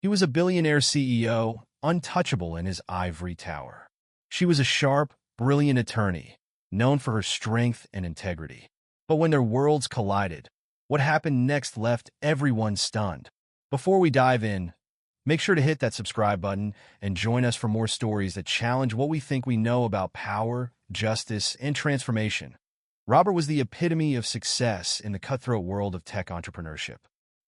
He was a billionaire CEO, untouchable in his ivory tower. She was a sharp, brilliant attorney, known for her strength and integrity. But when their worlds collided, what happened next left everyone stunned. Before we dive in, make sure to hit that subscribe button and join us for more stories that challenge what we think we know about power, justice, and transformation. Robert was the epitome of success in the cutthroat world of tech entrepreneurship.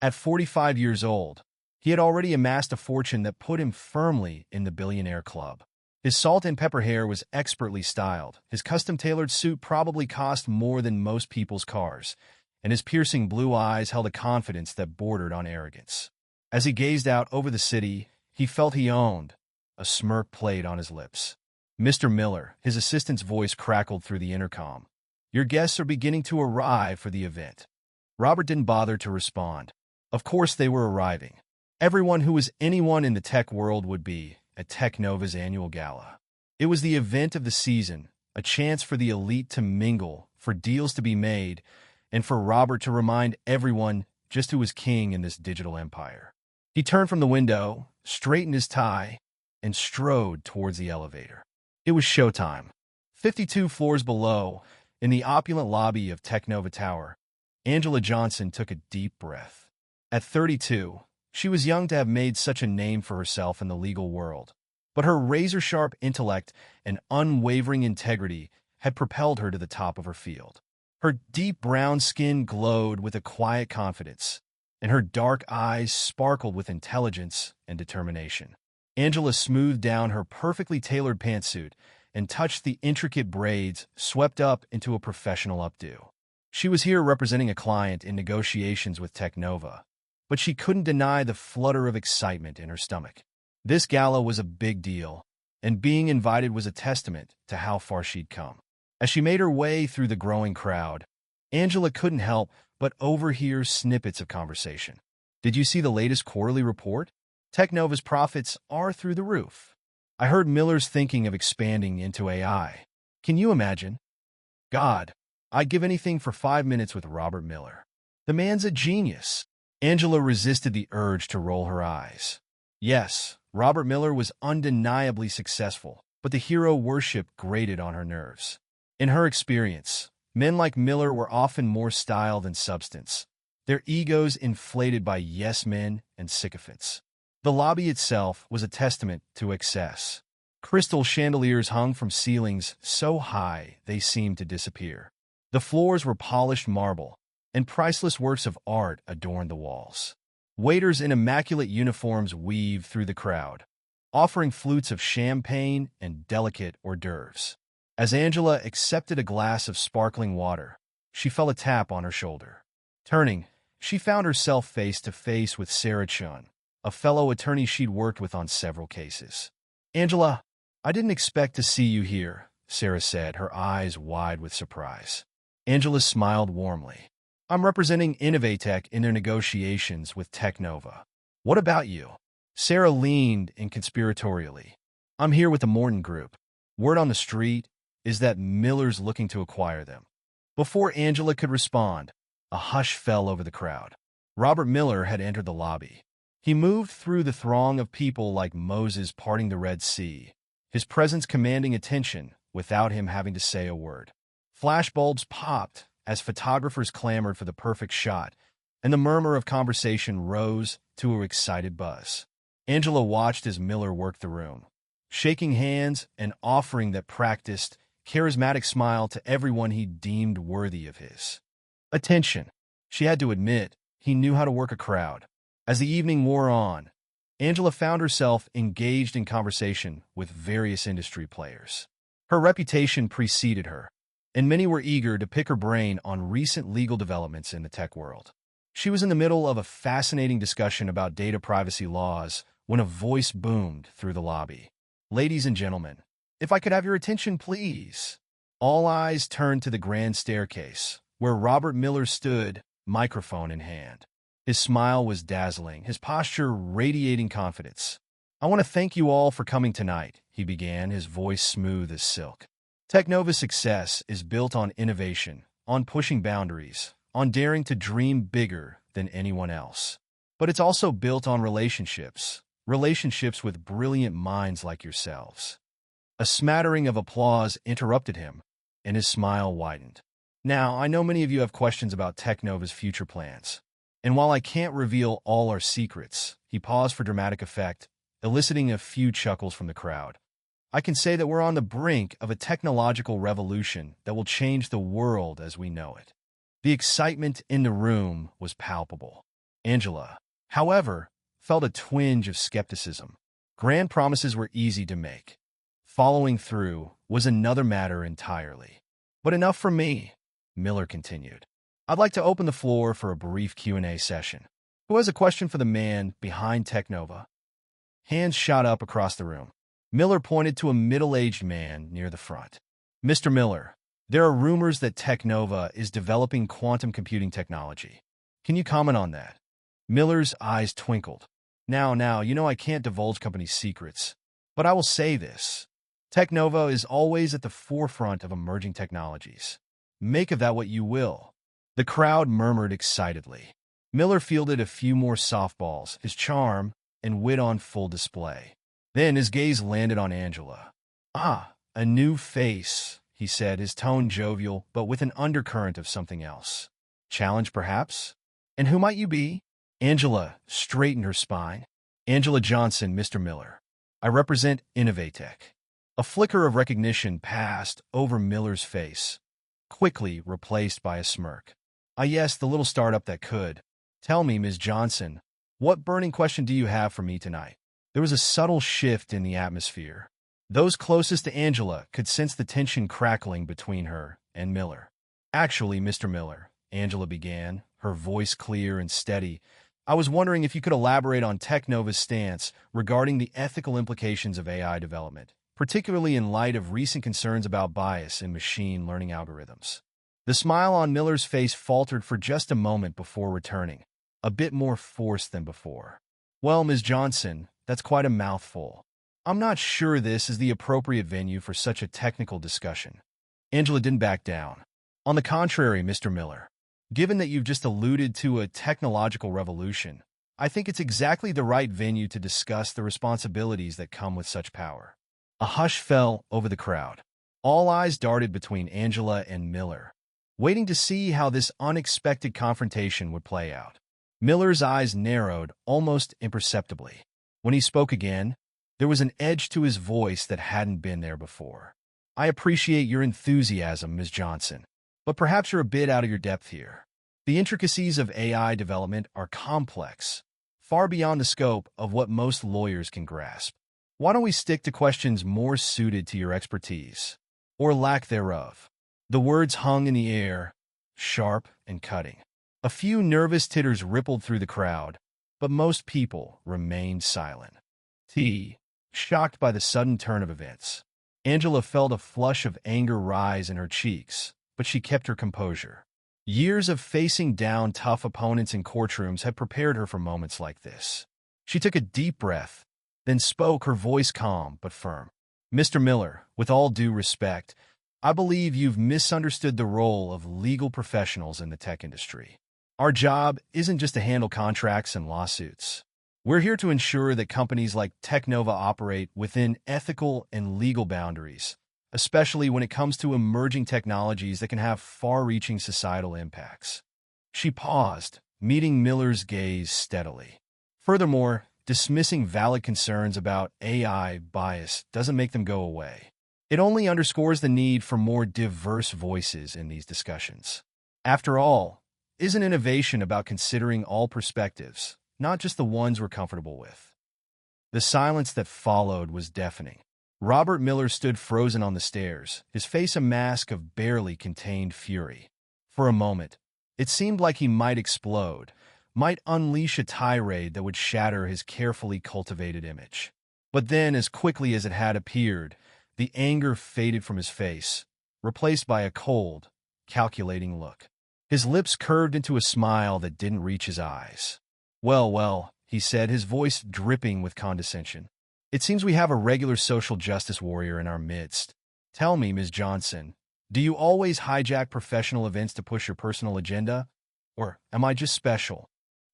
At 45 years old, he had already amassed a fortune that put him firmly in the billionaire club. His salt and pepper hair was expertly styled, his custom-tailored suit probably cost more than most people's cars, and his piercing blue eyes held a confidence that bordered on arrogance. As he gazed out over the city, he felt he owned. A smirk played on his lips. "Mr. Miller," his assistant's voice crackled through the intercom. "Your guests are beginning to arrive for the event." Robert didn't bother to respond. Of course they were arriving. Everyone who was anyone in the tech world would be at Technova's annual gala. It was the event of the season, a chance for the elite to mingle, for deals to be made, and for Robert to remind everyone just who was king in this digital empire. He turned from the window, straightened his tie, and strode towards the elevator. It was showtime. 52 floors below, in the opulent lobby of Technova Tower, Angela Johnson took a deep breath. At 32, she was young to have made such a name for herself in the legal world, but her razor-sharp intellect and unwavering integrity had propelled her to the top of her field. Her deep brown skin glowed with a quiet confidence, and her dark eyes sparkled with intelligence and determination. Angela smoothed down her perfectly tailored pantsuit and touched the intricate braids swept up into a professional updo. She was here representing a client in negotiations with Technova, but she couldn't deny the flutter of excitement in her stomach. This gala was a big deal, and being invited was a testament to how far she'd come. As she made her way through the growing crowd, Angela couldn't help but overhear snippets of conversation. "Did you see the latest quarterly report? Technova's profits are through the roof. I heard Miller's thinking of expanding into AI. Can you imagine? God, I'd give anything for 5 minutes with Robert Miller. The man's a genius." Angela resisted the urge to roll her eyes. Yes, Robert Miller was undeniably successful, but the hero worship grated on her nerves. In her experience, men like Miller were often more style than substance, their egos inflated by yes-men and sycophants. The lobby itself was a testament to excess. Crystal chandeliers hung from ceilings so high they seemed to disappear. The floors were polished marble, and priceless works of art adorned the walls. Waiters in immaculate uniforms weaved through the crowd, offering flutes of champagne and delicate hors d'oeuvres. As Angela accepted a glass of sparkling water, she felt a tap on her shoulder. Turning, she found herself face to face with Sarah Chun, a fellow attorney she'd worked with on several cases. "Angela, I didn't expect to see you here," Sarah said, her eyes wide with surprise. Angela smiled warmly. "I'm representing Innovatech in their negotiations with Technova. What about you?" Sarah leaned in conspiratorially. "I'm here with the Morton Group. Word on the street is that Miller's looking to acquire them." Before Angela could respond, a hush fell over the crowd. Robert Miller had entered the lobby. He moved through the throng of people like Moses parting the Red Sea, his presence commanding attention without him having to say a word. Flashbulbs popped as photographers clamored for the perfect shot, and the murmur of conversation rose to an excited buzz. Angela watched as Miller worked the room, shaking hands and offering that practiced, charismatic smile to everyone he deemed worthy of his attention. She had to admit, he knew how to work a crowd. As the evening wore on, Angela found herself engaged in conversation with various industry players. Her reputation preceded her, and many were eager to pick her brain on recent legal developments in the tech world. She was in the middle of a fascinating discussion about data privacy laws when a voice boomed through the lobby. "Ladies and gentlemen, if I could have your attention, please." All eyes turned to the grand staircase, where Robert Miller stood, microphone in hand. His smile was dazzling, his posture radiating confidence. "I want to thank you all for coming tonight," he began, his voice smooth as silk. "Technova's success is built on innovation, on pushing boundaries, on daring to dream bigger than anyone else. But it's also built on relationships with brilliant minds like yourselves. A smattering of applause interrupted him, and his smile widened. Now, I know many of you have questions about Technova's future plans. And while I can't reveal all our secrets, he paused for dramatic effect, eliciting a few chuckles from the crowd. I can say that we're on the brink of a technological revolution that will change the world as we know it. The excitement in the room was palpable. Angela, however, felt a twinge of skepticism. Grand promises were easy to make. Following through was another matter entirely. But enough from me, Miller continued. I'd like to open the floor for a brief Q&A session. Who has a question for the man behind Technova? Hands shot up across the room. Miller pointed to a middle-aged man near the front. Mr. Miller, there are rumors that Technova is developing quantum computing technology. Can you comment on that? Miller's eyes twinkled. Now, you know I can't divulge company secrets, but I will say this. Technova is always at the forefront of emerging technologies. Make of that what you will. The crowd murmured excitedly. Miller fielded a few more softballs, his charm and wit on full display. Then his gaze landed on Angela. Ah, a new face, he said, his tone jovial, but with an undercurrent of something else. Challenge, perhaps? And who might you be? Angela straightened her spine. Angela Johnson, Mr. Miller. I represent Innovatech. A flicker of recognition passed over Miller's face, quickly replaced by a smirk. Ah, yes, the little startup that could. Tell me, Ms. Johnson, what burning question do you have for me tonight? There was a subtle shift in the atmosphere. Those closest to Angela could sense the tension crackling between her and Miller. Actually, Mr. Miller, Angela began, her voice clear and steady, I was wondering if you could elaborate on Technova's stance regarding the ethical implications of AI development, particularly in light of recent concerns about bias in machine learning algorithms. The smile on Miller's face faltered for just a moment before returning, a bit more forced than before. Well, Ms. Johnson, that's quite a mouthful. I'm not sure this is the appropriate venue for such a technical discussion. Angela didn't back down. On the contrary, Mr. Miller, given that you've just alluded to a technological revolution, I think it's exactly the right venue to discuss the responsibilities that come with such power. A hush fell over the crowd. All eyes darted between Angela and Miller, waiting to see how this unexpected confrontation would play out. Miller's eyes narrowed almost imperceptibly. When he spoke again, there was an edge to his voice that hadn't been there before. I appreciate your enthusiasm, Ms. Johnson, but perhaps you're a bit out of your depth here. The intricacies of AI development are complex, far beyond the scope of what most lawyers can grasp. Why don't we stick to questions more suited to your expertise, or lack thereof? The words hung in the air, sharp and cutting. A few nervous titters rippled through the crowd, but most people remained silent. Shocked by the sudden turn of events, Angela felt a flush of anger rise in her cheeks, but she kept her composure. Years of facing down tough opponents in courtrooms had prepared her for moments like this. She took a deep breath, then spoke, her voice calm but firm. Mr. Miller, with all due respect, I believe you've misunderstood the role of legal professionals in the tech industry. Our job isn't just to handle contracts and lawsuits. We're here to ensure that companies like Technova operate within ethical and legal boundaries, especially when it comes to emerging technologies that can have far-reaching societal impacts. She paused, meeting Miller's gaze steadily. Furthermore, dismissing valid concerns about AI bias doesn't make them go away. It only underscores the need for more diverse voices in these discussions. After all, isn't innovation about considering all perspectives, not just the ones we're comfortable with? The silence that followed was deafening. Robert Miller stood frozen on the stairs, his face a mask of barely contained fury. For a moment, it seemed like he might explode, might unleash a tirade that would shatter his carefully cultivated image. But then, as quickly as it had appeared, the anger faded from his face, replaced by a cold, calculating look. His lips curved into a smile that didn't reach his eyes. Well, he said, his voice dripping with condescension. It seems we have a regular social justice warrior in our midst. Tell me, Ms. Johnson, do you always hijack professional events to push your personal agenda? Or am I just special?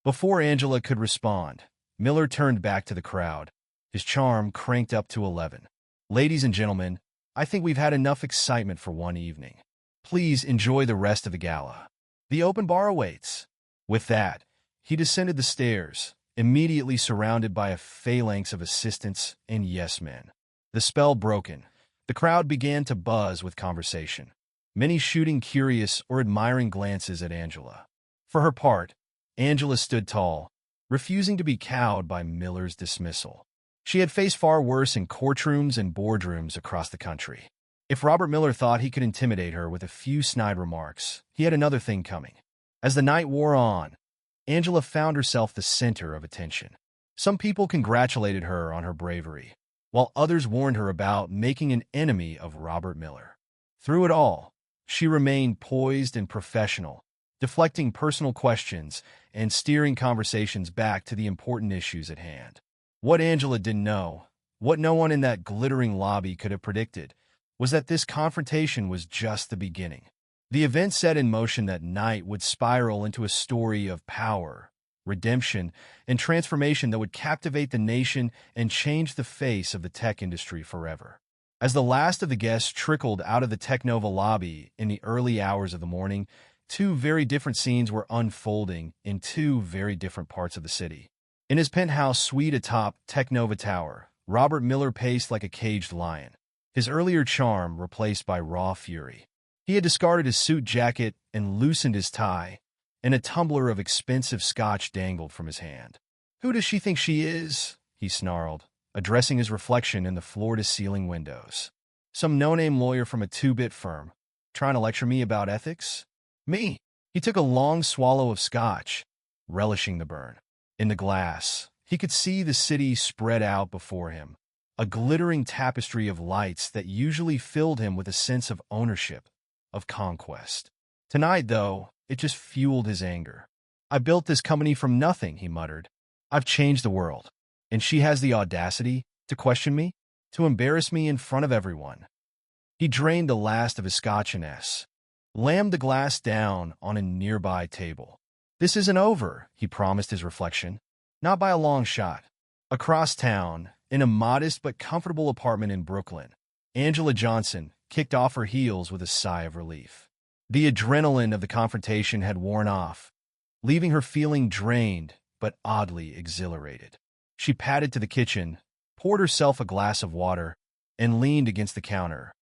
Before Angela could respond, Miller turned back to the crowd, his charm cranked up to 11. Ladies and gentlemen, I think we've had enough excitement for one evening. Please enjoy the rest of the gala. The open bar awaits. With that, he descended the stairs, immediately surrounded by a phalanx of assistants and yes-men. The spell broken, the crowd began to buzz with conversation, many shooting curious or admiring glances at Angela. For her part, Angela stood tall, refusing to be cowed by Miller's dismissal. She had faced far worse in courtrooms and boardrooms across the country. If Robert Miller thought he could intimidate her with a few snide remarks, he had another thing coming. As the night wore on, Angela found herself the center of attention. Some people congratulated her on her bravery, while others warned her about making an enemy of Robert Miller. Through it all, she remained poised and professional, deflecting personal questions and steering conversations back to the important issues at hand. What Angela didn't know, what no one in that glittering lobby could have predicted, was that this confrontation was just the beginning. The event set in motion that night would spiral into a story of power, redemption, and transformation that would captivate the nation and change the face of the tech industry forever. As the last of the guests trickled out of the Technova lobby in the early hours of the morning, two very different scenes were unfolding in two very different parts of the city. In his penthouse suite atop Technova Tower, Robert Miller paced like a caged lion, his earlier charm replaced by raw fury. He had discarded his suit jacket and loosened his tie, and a tumbler of expensive scotch dangled from his hand. "Who does she think she is?" he snarled, addressing his reflection in the floor-to-ceiling windows. "Some no-name lawyer from a two-bit firm, trying to lecture me about ethics? Me?" He took a long swallow of scotch, relishing the burn. In the glass, he could see the city spread out before him, a glittering tapestry of lights that usually filled him with a sense of ownership, of conquest. Tonight, though, it just fueled his anger. "I built this company from nothing," he muttered. "I've changed the world. And she has the audacity to question me, to embarrass me in front of everyone." He drained the last of his scotch and lammed the glass down on a nearby table. "This isn't over," he promised his reflection. "Not by a long shot." Across town, in a modest but comfortable apartment in Brooklyn, Angela Johnson kicked off her heels with a sigh of relief. The adrenaline of the confrontation had worn off, leaving her feeling drained but oddly exhilarated. She padded to the kitchen, poured herself a glass of water, and leaned against the counter,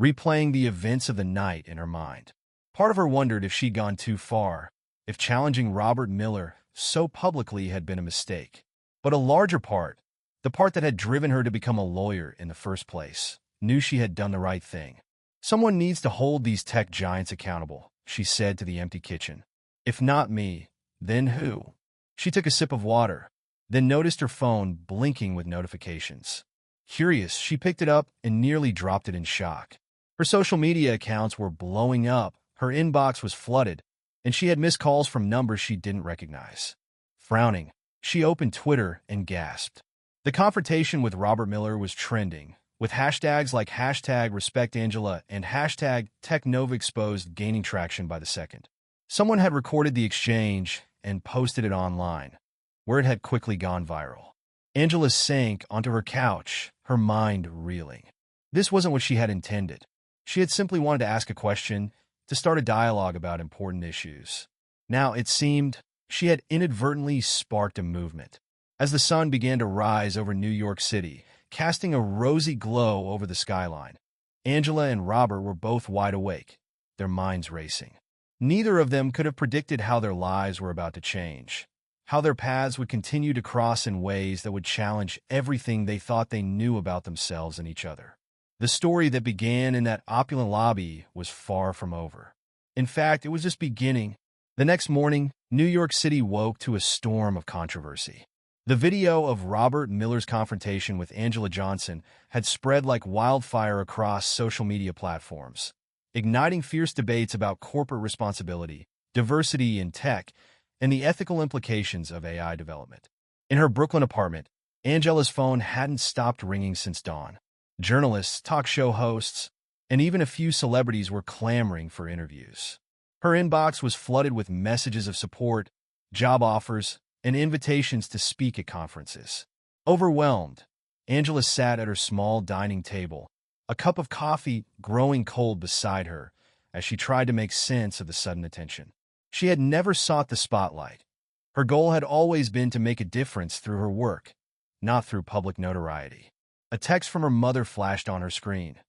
replaying the events of the night in her mind. Part of her wondered if she'd gone too far, if challenging Robert Miller so publicly had been a mistake. But a larger part, the part that had driven her to become a lawyer in the first place, knew she had done the right thing. "Someone needs to hold these tech giants accountable," she said to the empty kitchen. "If not me, then who?" She took a sip of water, then noticed her phone blinking with notifications. Curious, she picked it up and nearly dropped it in shock. Her social media accounts were blowing up, her inbox was flooded, and she had missed calls from numbers she didn't recognize. Frowning, she opened Twitter and gasped. The confrontation with Robert Miller was trending, with hashtags like #RespectAngela and #TechNovaExposed gaining traction by the second. Someone had recorded the exchange and posted it online, where it had quickly gone viral. Angela sank onto her couch, her mind reeling. This wasn't what she had intended. She had simply wanted to ask a question, to start a dialogue about important issues. Now, it seemed, she had inadvertently sparked a movement. As the sun began to rise over New York City, casting a rosy glow over the skyline, Angela and Robert were both wide awake, their minds racing. Neither of them could have predicted how their lives were about to change, how their paths would continue to cross in ways that would challenge everything they thought they knew about themselves and each other. The story that began in that opulent lobby was far from over. In fact, it was just beginning. The next morning, New York City woke to a storm of controversy. The video of Robert Miller's confrontation with Angela Johnson had spread like wildfire across social media platforms, igniting fierce debates about corporate responsibility, diversity in tech, and the ethical implications of AI development. In her Brooklyn apartment, Angela's phone hadn't stopped ringing since dawn. Journalists, talk show hosts, and even a few celebrities were clamoring for interviews. Her inbox was flooded with messages of support, job offers, and invitations to speak at conferences. Overwhelmed, Angela sat at her small dining table, a cup of coffee growing cold beside her, as she tried to make sense of the sudden attention. She had never sought the spotlight. Her goal had always been to make a difference through her work, not through public notoriety. A text from her mother flashed on her screen.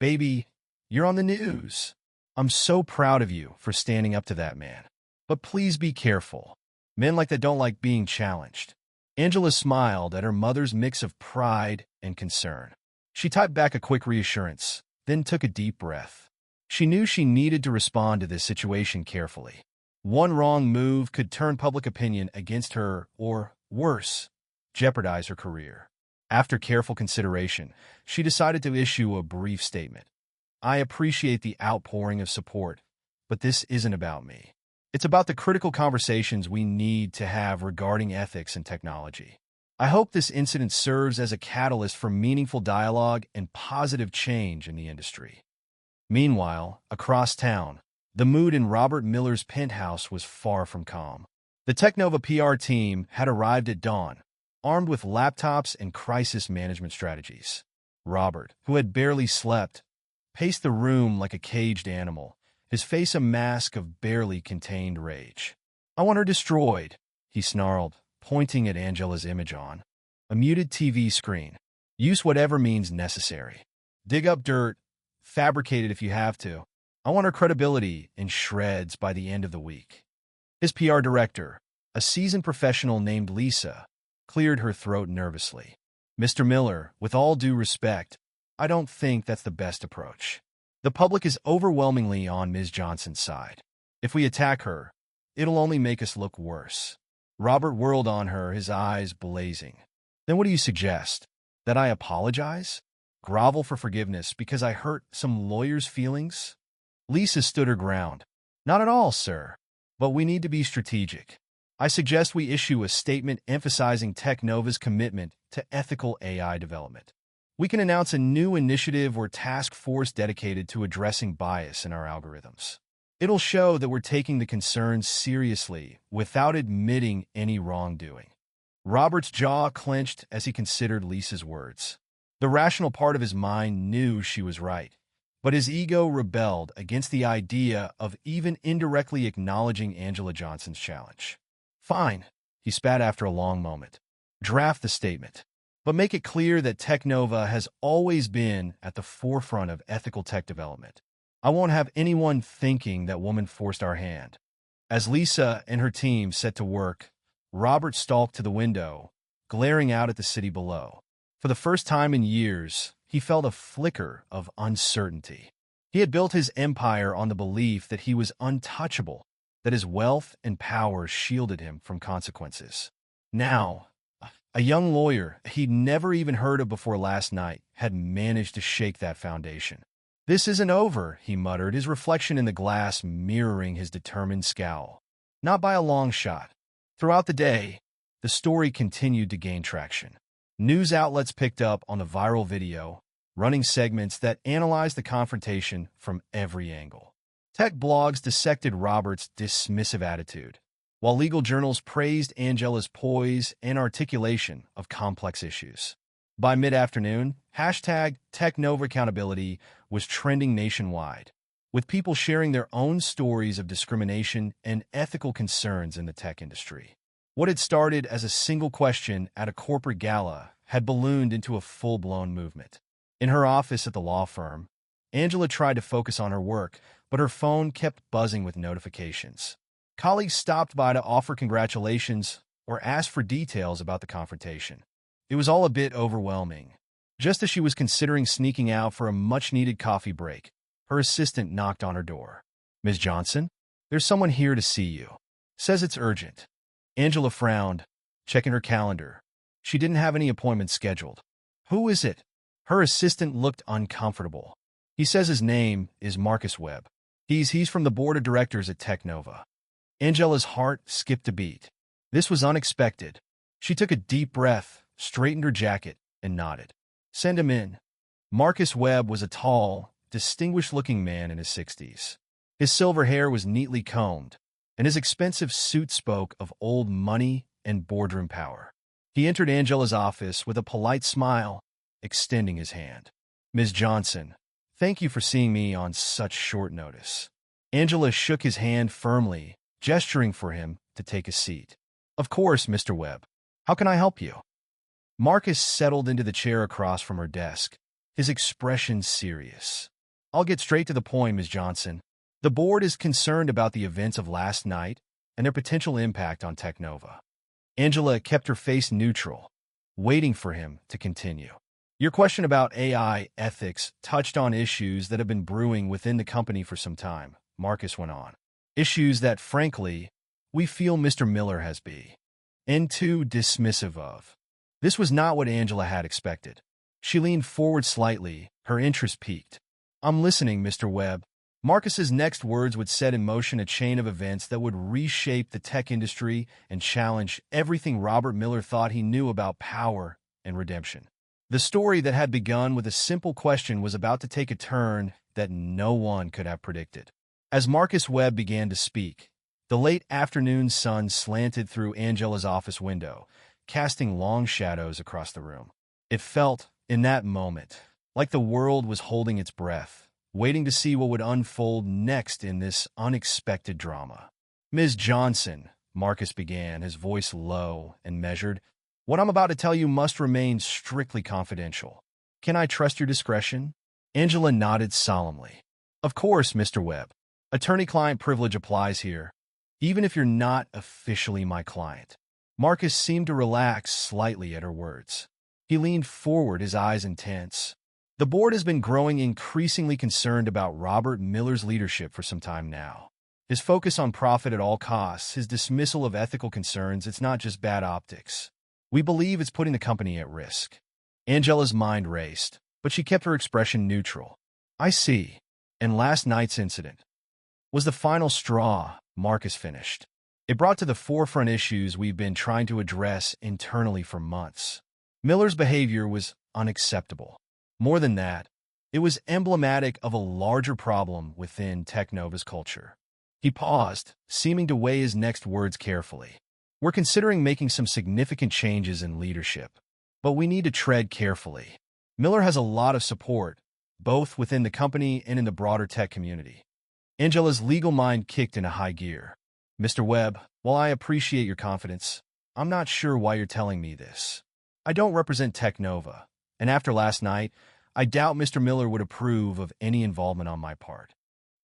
"Baby, you're on the news. I'm so proud of you for standing up to that man. But please be careful. Men like that don't like being challenged." Angela smiled at her mother's mix of pride and concern. She typed back a quick reassurance, then took a deep breath. She knew she needed to respond to this situation carefully. One wrong move could turn public opinion against her or, worse, jeopardize her career. After careful consideration, she decided to issue a brief statement. "I appreciate the outpouring of support, but this isn't about me. It's about the critical conversations we need to have regarding ethics and technology. I hope this incident serves as a catalyst for meaningful dialogue and positive change in the industry." Meanwhile, across town, the mood in Robert Miller's penthouse was far from calm. The Technova PR team had arrived at dawn, armed with laptops and crisis management strategies. Robert, who had barely slept, paced the room like a caged animal, his face a mask of barely contained rage. "I want her destroyed," he snarled, pointing at Angela's image on a muted TV screen. "Use whatever means necessary. Dig up dirt, fabricate it if you have to. I want her credibility in shreds by the end of the week." His PR director, a seasoned professional named Lisa, cleared her throat nervously. "Mr. Miller, with all due respect, I don't think that's the best approach. The public is overwhelmingly on Ms. Johnson's side. If we attack her, it'll only make us look worse." Robert whirled on her, his eyes blazing. "Then what do you suggest? That I apologize? Grovel for forgiveness because I hurt some lawyer's feelings?" Lisa stood her ground. "Not at all, sir. But we need to be strategic. I suggest we issue a statement emphasizing Technova's commitment to ethical AI development. We can announce a new initiative or task force dedicated to addressing bias in our algorithms. It'll show that we're taking the concerns seriously without admitting any wrongdoing." Robert's jaw clenched as he considered Lisa's words. The rational part of his mind knew she was right, but his ego rebelled against the idea of even indirectly acknowledging Angela Johnson's challenge. "Fine," he spat after a long moment. "Draft the statement, but make it clear that Technova has always been at the forefront of ethical tech development. I won't have anyone thinking that woman forced our hand." As Lisa and her team set to work, Robert stalked to the window, glaring out at the city below. For the first time in years, he felt a flicker of uncertainty. He had built his empire on the belief that he was untouchable, that his wealth and power shielded him from consequences. Now, a young lawyer he'd never even heard of before last night had managed to shake that foundation. "This isn't over," he muttered, his reflection in the glass mirroring his determined scowl. Not by a long shot. Throughout the day, the story continued to gain traction. News outlets picked up on the viral video, running segments that analyzed the confrontation from every angle. Tech blogs dissected Robert's dismissive attitude, while legal journals praised Angela's poise and articulation of complex issues. By mid-afternoon, #TechNova Accountability was trending nationwide, with people sharing their own stories of discrimination and ethical concerns in the tech industry. What had started as a single question at a corporate gala had ballooned into a full-blown movement. In her office at the law firm, Angela tried to focus on her work, but her phone kept buzzing with notifications. Colleagues stopped by to offer congratulations or ask for details about the confrontation. It was all a bit overwhelming. Just as she was considering sneaking out for a much-needed coffee break, her assistant knocked on her door. "Ms. Johnson, there's someone here to see you. Says it's urgent." Angela frowned, checking her calendar. She didn't have any appointments scheduled. "Who is it?" Her assistant looked uncomfortable. "He says his name is Marcus Webb. He's from the board of directors at Technova." Angela's heart skipped a beat. This was unexpected. She took a deep breath, straightened her jacket, and nodded. "Send him in." Marcus Webb was a tall, distinguished-looking man in his 60s. His silver hair was neatly combed, and his expensive suit spoke of old money and boardroom power. He entered Angela's office with a polite smile, extending his hand. "Ms. Johnson, thank you for seeing me on such short notice." Angela shook his hand firmly, gesturing for him to take a seat. "Of course, Mr. Webb. How can I help you?" Marcus settled into the chair across from her desk, his expression serious. "I'll get straight to the point, Ms. Johnson. The board is concerned about the events of last night and their potential impact on Technova." Angela kept her face neutral, waiting for him to continue. "Your question about AI ethics touched on issues that have been brewing within the company for some time," Marcus went on. "Issues that, frankly, we feel Mr. Miller has been too dismissive of." This was not what Angela had expected. She leaned forward slightly, her interest piqued. "I'm listening, Mr. Webb." Marcus's next words would set in motion a chain of events that would reshape the tech industry and challenge everything Robert Miller thought he knew about power and redemption. The story that had begun with a simple question was about to take a turn that no one could have predicted. As Marcus Webb began to speak, the late afternoon sun slanted through Angela's office window, casting long shadows across the room. It felt, in that moment, like the world was holding its breath, waiting to see what would unfold next in this unexpected drama. "Ms. Johnson," Marcus began, his voice low and measured, "what I'm about to tell you must remain strictly confidential. Can I trust your discretion?" Angela nodded solemnly. "Of course, Mr. Webb. Attorney-client privilege applies here, even if you're not officially my client." Marcus seemed to relax slightly at her words. He leaned forward, his eyes intense. "The board has been growing increasingly concerned about Robert Miller's leadership for some time now. His focus on profit at all costs, his dismissal of ethical concerns, it's not just bad optics. We believe it's putting the company at risk." Angela's mind raced, but she kept her expression neutral. "I see. And last night's incident was the final straw," Marcus finished. "It brought to the forefront issues we've been trying to address internally for months. Miller's behavior was unacceptable. More than that, it was emblematic of a larger problem within Technova's culture." He paused, seeming to weigh his next words carefully. "We're considering making some significant changes in leadership, but we need to tread carefully. Miller has a lot of support, both within the company and in the broader tech community." Angela's legal mind kicked into high gear. "Mr. Webb, while I appreciate your confidence, I'm not sure why you're telling me this. I don't represent Technova, and after last night, I doubt Mr. Miller would approve of any involvement on my part."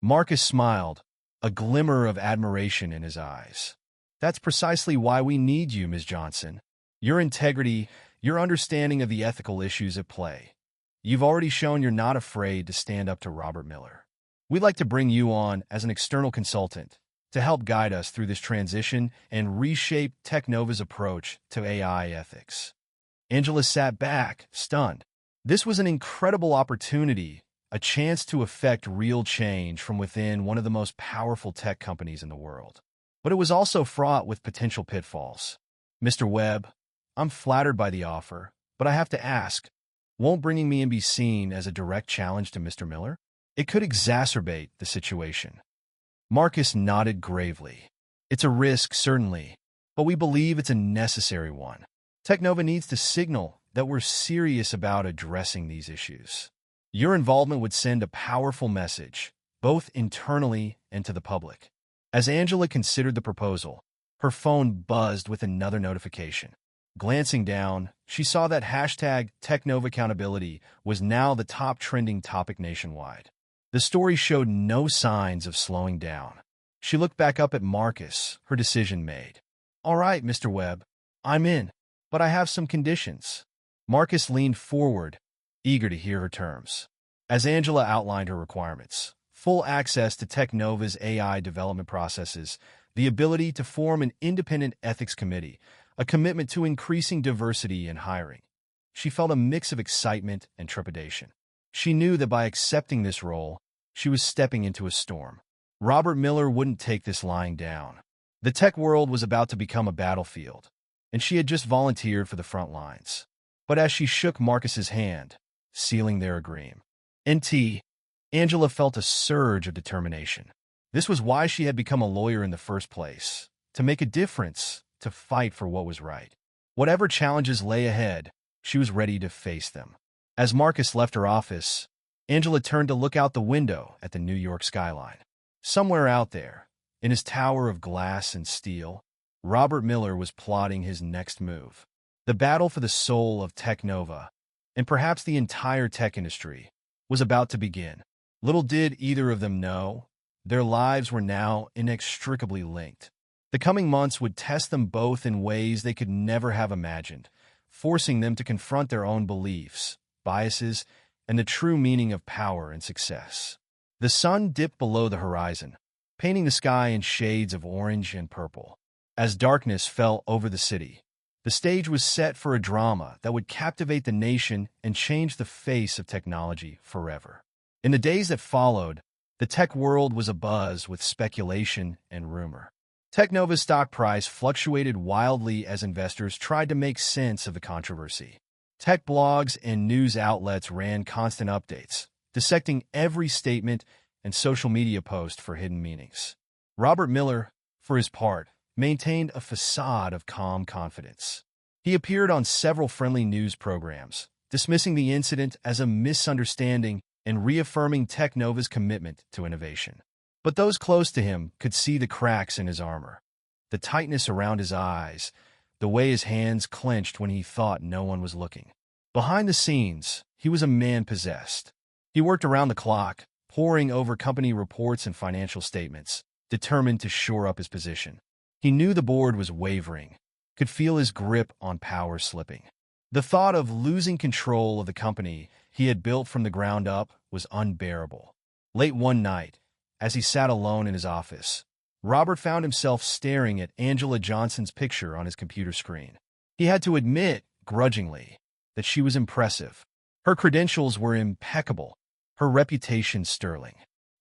Marcus smiled, a glimmer of admiration in his eyes. "That's precisely why we need you, Ms. Johnson. Your integrity, your understanding of the ethical issues at play. You've already shown you're not afraid to stand up to Robert Miller. We'd like to bring you on as an external consultant to help guide us through this transition and reshape Technova's approach to AI ethics." Angela sat back, stunned. This was an incredible opportunity, a chance to effect real change from within one of the most powerful tech companies in the world. But it was also fraught with potential pitfalls. "Mr. Webb, I'm flattered by the offer, but I have to ask, won't bringing me in be seen as a direct challenge to Mr. Miller? It could exacerbate the situation." Marcus nodded gravely. "It's a risk, certainly, but we believe it's a necessary one. Technova needs to signal that we're serious about addressing these issues. Your involvement would send a powerful message, both internally and to the public." As Angela considered the proposal, her phone buzzed with another notification. Glancing down, she saw that hashtag Technova Accountability was now the top trending topic nationwide. The story showed no signs of slowing down. She looked back up at Marcus, her decision made. "All right, Mr. Webb, I'm in, but I have some conditions." Marcus leaned forward, eager to hear her terms. As Angela outlined her requirements, full access to Technova's AI development processes, the ability to form an independent ethics committee, a commitment to increasing diversity in hiring. She felt a mix of excitement and trepidation. She knew that by accepting this role, she was stepping into a storm. Robert Miller wouldn't take this lying down. The tech world was about to become a battlefield, and she had just volunteered for the front lines. But as she shook Marcus's hand, sealing their agreement, Angela felt a surge of determination. This was why she had become a lawyer in the first place, to make a difference, to fight for what was right. Whatever challenges lay ahead, she was ready to face them. As Marcus left her office, Angela turned to look out the window at the New York skyline. Somewhere out there, in his tower of glass and steel, Robert Miller was plotting his next move. The battle for the soul of Technova, and perhaps the entire tech industry, was about to begin. Little did either of them know, their lives were now inextricably linked. The coming months would test them both in ways they could never have imagined, forcing them to confront their own beliefs, biases, and the true meaning of power and success. The sun dipped below the horizon, painting the sky in shades of orange and purple. As darkness fell over the city, the stage was set for a drama that would captivate the nation and change the face of technology forever. In the days that followed, the tech world was abuzz with speculation and rumor. Technova's stock price fluctuated wildly as investors tried to make sense of the controversy. Tech blogs and news outlets ran constant updates, dissecting every statement and social media post for hidden meanings. Robert Miller, for his part, maintained a facade of calm confidence. He appeared on several friendly news programs, dismissing the incident as a misunderstanding and reaffirming Technova's commitment to innovation. But those close to him could see the cracks in his armor, the tightness around his eyes, the way his hands clenched when he thought no one was looking. Behind the scenes, he was a man possessed. He worked around the clock, poring over company reports and financial statements, determined to shore up his position. He knew the board was wavering, could feel his grip on power slipping. The thought of losing control of the company he had built from the ground up was unbearable. Late one night, as he sat alone in his office, Robert found himself staring at Angela Johnson's picture on his computer screen. He had to admit, grudgingly, that she was impressive. Her credentials were impeccable, her reputation sterling.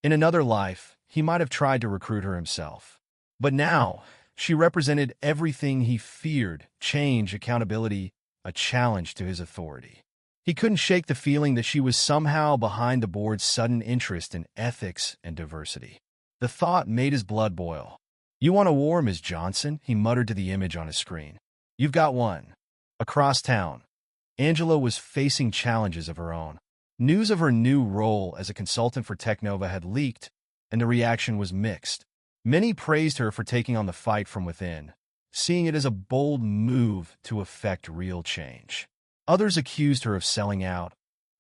In another life, he might have tried to recruit her himself. But now, she represented everything he feared: change, accountability, a challenge to his authority. He couldn't shake the feeling that she was somehow behind the board's sudden interest in ethics and diversity. The thought made his blood boil. "You want a war, Ms. Johnson?" he muttered to the image on his screen. "You've got one." Across town, Angela was facing challenges of her own. News of her new role as a consultant for Technova had leaked, and the reaction was mixed. Many praised her for taking on the fight from within, seeing it as a bold move to effect real change. Others accused her of selling out,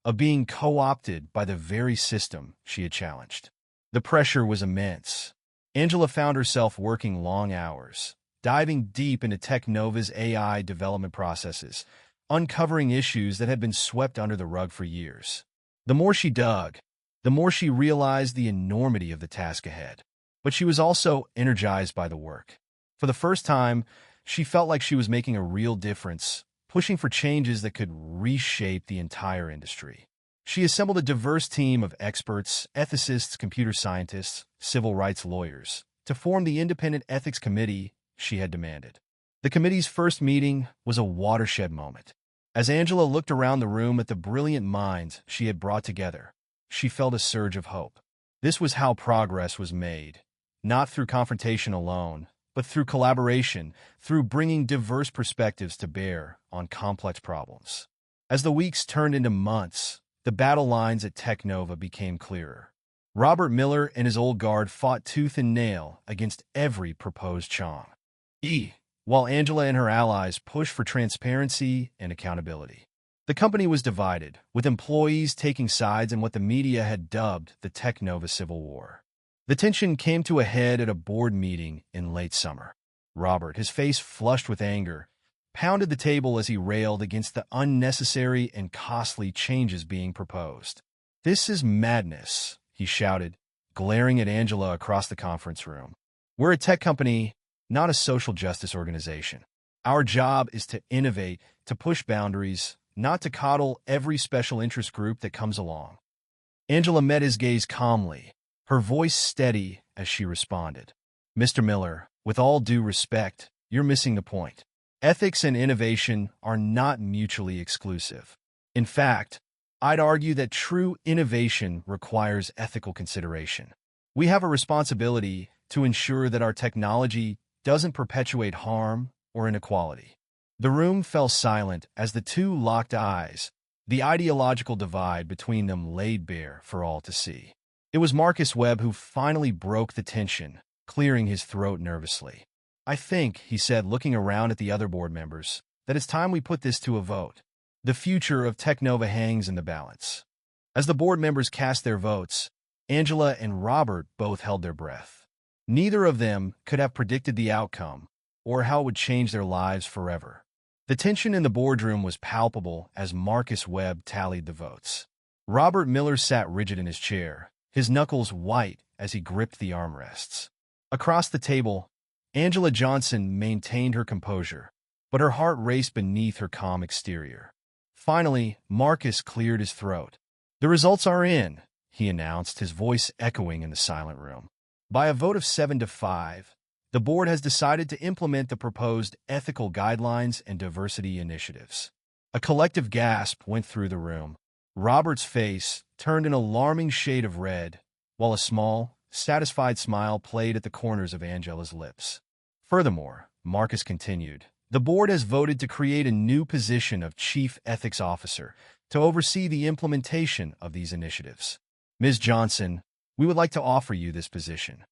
of being co-opted by the very system she had challenged. The pressure was immense. Angela found herself working long hours, diving deep into Technova's AI development processes, uncovering issues that had been swept under the rug for years. The more she dug, the more she realized the enormity of the task ahead. But she was also energized by the work. For the first time, she felt like she was making a real difference, pushing for changes that could reshape the entire industry. She assembled a diverse team of experts, ethicists, computer scientists, civil rights lawyers, to form the independent ethics committee she had demanded. The committee's first meeting was a watershed moment. As Angela looked around the room at the brilliant minds she had brought together, she felt a surge of hope. This was how progress was made, not through confrontation alone, but through collaboration, through bringing diverse perspectives to bear on complex problems. As the weeks turned into months, the battle lines at Technova became clearer. Robert Miller and his old guard fought tooth and nail against every proposed change, while Angela and her allies pushed for transparency and accountability. The company was divided, with employees taking sides in what the media had dubbed the Technova Civil War. The tension came to a head at a board meeting in late summer. Robert, his face flushed with anger, pounded the table as he railed against the unnecessary and costly changes being proposed. "This is madness," he shouted, glaring at Angela across the conference room. "We're a tech company, not a social justice organization. Our job is to innovate, to push boundaries, not to coddle every special interest group that comes along." Angela met his gaze calmly, her voice steady as she responded. "Mr. Miller, with all due respect, you're missing the point. Ethics and innovation are not mutually exclusive. In fact, I'd argue that true innovation requires ethical consideration. We have a responsibility to ensure that our technology doesn't perpetuate harm, or inequality. The room fell silent as the two locked eyes, the ideological divide between them laid bare for all to see. It was Marcus Webb who finally broke the tension, clearing his throat nervously. "I think," he said, looking around at the other board members, "that it's time we put this to a vote. The future of Technova hangs in the balance." As the board members cast their votes, Angela and Robert both held their breath. Neither of them could have predicted the outcome or how it would change their lives forever. The tension in the boardroom was palpable as Marcus Webb tallied the votes. Robert Miller sat rigid in his chair, his knuckles white as he gripped the armrests. Across the table, Angela Johnson maintained her composure, but her heart raced beneath her calm exterior. Finally, Marcus cleared his throat. "The results are in," he announced, his voice echoing in the silent room. By a vote of 7-5, the board has decided to implement the proposed ethical guidelines and diversity initiatives. A collective gasp went through the room. Robert's face turned an alarming shade of red, while a small, satisfied smile played at the corners of Angela's lips. Furthermore, Marcus continued, the board has voted to create a new position of Chief Ethics Officer to oversee the implementation of these initiatives. Ms. Johnson, we would like to offer you this position.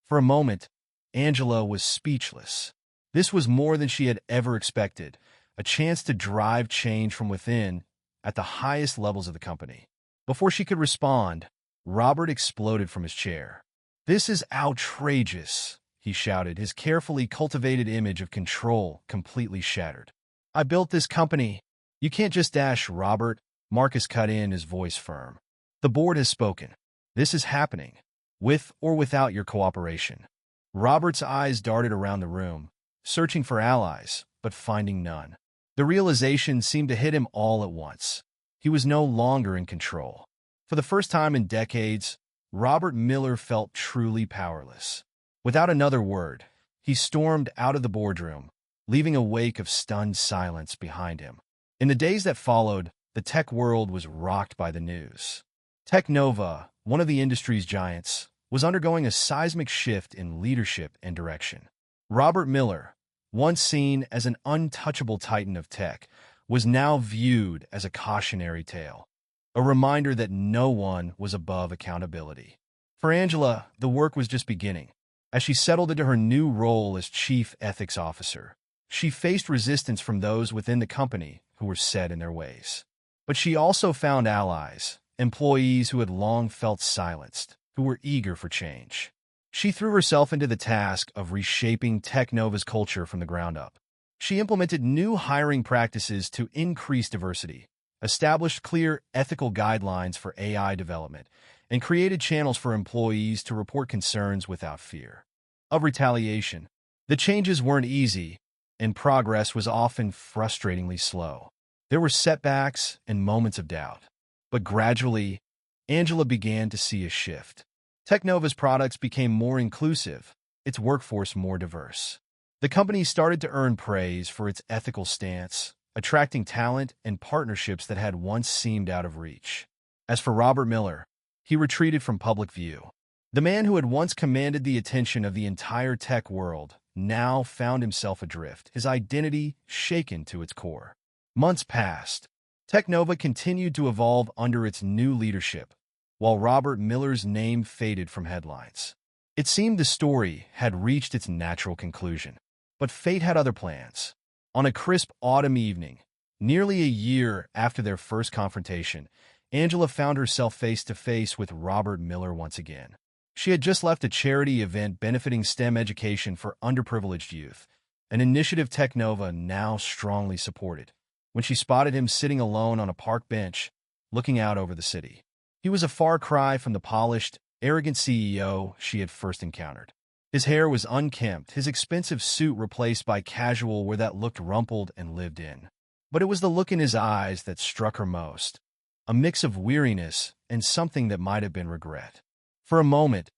For a moment, Angela was speechless. This was more than she had ever expected, a chance to drive change from within at the highest levels of the company. Before she could respond, Robert exploded from his chair. "This is outrageous," he shouted, his carefully cultivated image of control completely shattered. "I built this company. You can't just dash, Robert," Marcus cut in, his voice firm. "The board has spoken. This is happening, with or without your cooperation." Robert's eyes darted around the room, searching for allies, but finding none. The realization seemed to hit him all at once. He was no longer in control. For the first time in decades, Robert Miller felt truly powerless. Without another word, he stormed out of the boardroom, leaving a wake of stunned silence behind him. In the days that followed, the tech world was rocked by the news. Technova, one of the industry's giants, was undergoing a seismic shift in leadership and direction. Robert Miller, once seen as an untouchable titan of tech, was now viewed as a cautionary tale, a reminder that no one was above accountability. For Angela, the work was just beginning. As she settled into her new role as Chief Ethics Officer, she faced resistance from those within the company who were set in their ways. But she also found allies, employees who had long felt silenced, who were eager for change. She threw herself into the task of reshaping Technova's culture from the ground up. She implemented new hiring practices to increase diversity, established clear ethical guidelines for AI development, and created channels for employees to report concerns without fear of retaliation. The changes weren't easy, and progress was often frustratingly slow. There were setbacks and moments of doubt. But gradually, Angela began to see a shift. Technova's products became more inclusive, its workforce more diverse. The company started to earn praise for its ethical stance, attracting talent and partnerships that had once seemed out of reach. As for Robert Miller, he retreated from public view. The man who had once commanded the attention of the entire tech world now found himself adrift, his identity shaken to its core. Months passed. Technova continued to evolve under its new leadership, while Robert Miller's name faded from headlines. It seemed the story had reached its natural conclusion. But fate had other plans. On a crisp autumn evening, nearly a year after their first confrontation, Angela found herself face-to-face with Robert Miller once again. She had just left a charity event benefiting STEM education for underprivileged youth, an initiative Technova now strongly supported, when she spotted him sitting alone on a park bench, looking out over the city. He was a far cry from the polished, arrogant CEO she had first encountered. His hair was unkempt, his expensive suit replaced by casual wear that looked rumpled and lived in. But it was the look in his eyes that struck her most, a mix of weariness and something that might have been regret. For a moment,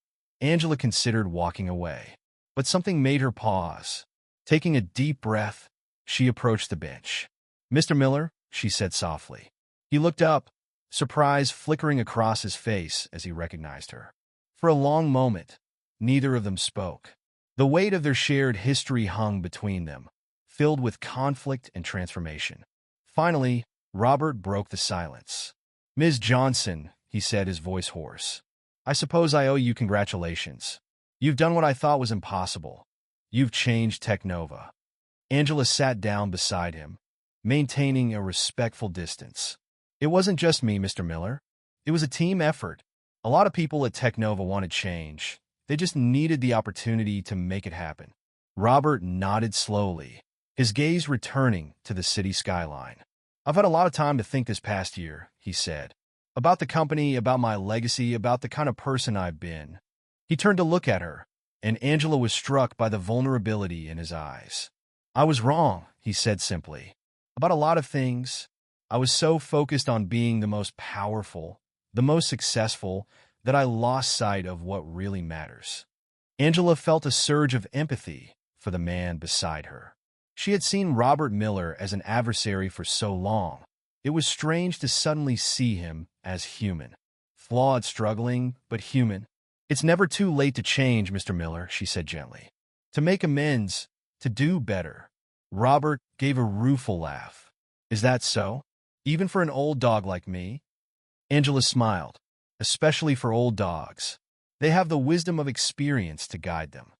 Angela considered walking away, but something made her pause. Taking a deep breath, she approached the bench. "Mr. Miller," she said softly. He looked up, surprise flickering across his face as he recognized her. For a long moment, neither of them spoke. The weight of their shared history hung between them, filled with conflict and transformation. Finally, Robert broke the silence. "Ms. Johnson," he said, his voice hoarse, "I suppose I owe you congratulations. You've done what I thought was impossible. You've changed Technova." Angela sat down beside him, maintaining a respectful distance. "It wasn't just me, Mr. Miller. It was a team effort. A lot of people at Technova wanted change. They just needed the opportunity to make it happen." Robert nodded slowly, his gaze returning to the city skyline. "I've had a lot of time to think this past year," he said. "About the company, about my legacy, about the kind of person I've been." He turned to look at her, and Angela was struck by the vulnerability in his eyes. "I was wrong," he said simply. "About a lot of things. I was so focused on being the most powerful, the most successful, that I lost sight of what really matters." Angela felt a surge of empathy for the man beside her. She had seen Robert Miller as an adversary for so long. It was strange to suddenly see him as human. Flawed, struggling, but human. "It's never too late to change, Mr. Miller," she said gently. "To make amends, to do better." Robert gave a rueful laugh. "Is that so? Even for an old dog like me?" Angela smiled. "Especially for old dogs. They have the wisdom of experience to guide them."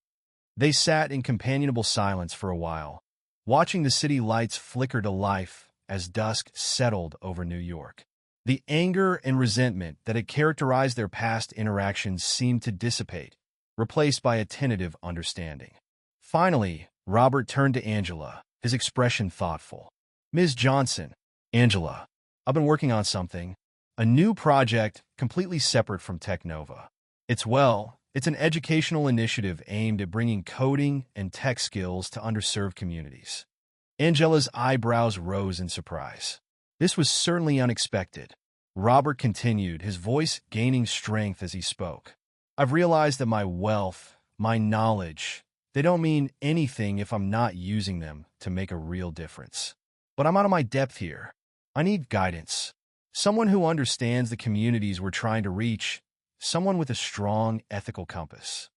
They sat in companionable silence for a while, watching the city lights flicker to life as dusk settled over New York. The anger and resentment that had characterized their past interactions seemed to dissipate, replaced by a tentative understanding. Finally, Robert turned to Angela, his expression thoughtful. "Ms. Johnson." "Angela, I've been working on something. A new project completely separate from Technova. It's an educational initiative aimed at bringing coding and tech skills to underserved communities." Angela's eyebrows rose in surprise. This was certainly unexpected. Robert continued, his voice gaining strength as he spoke. "I've realized that my wealth, my knowledge, they don't mean anything if I'm not using them to make a real difference. But I'm out of my depth here. I need guidance. Someone who understands the communities we're trying to reach, someone with a strong ethical compass."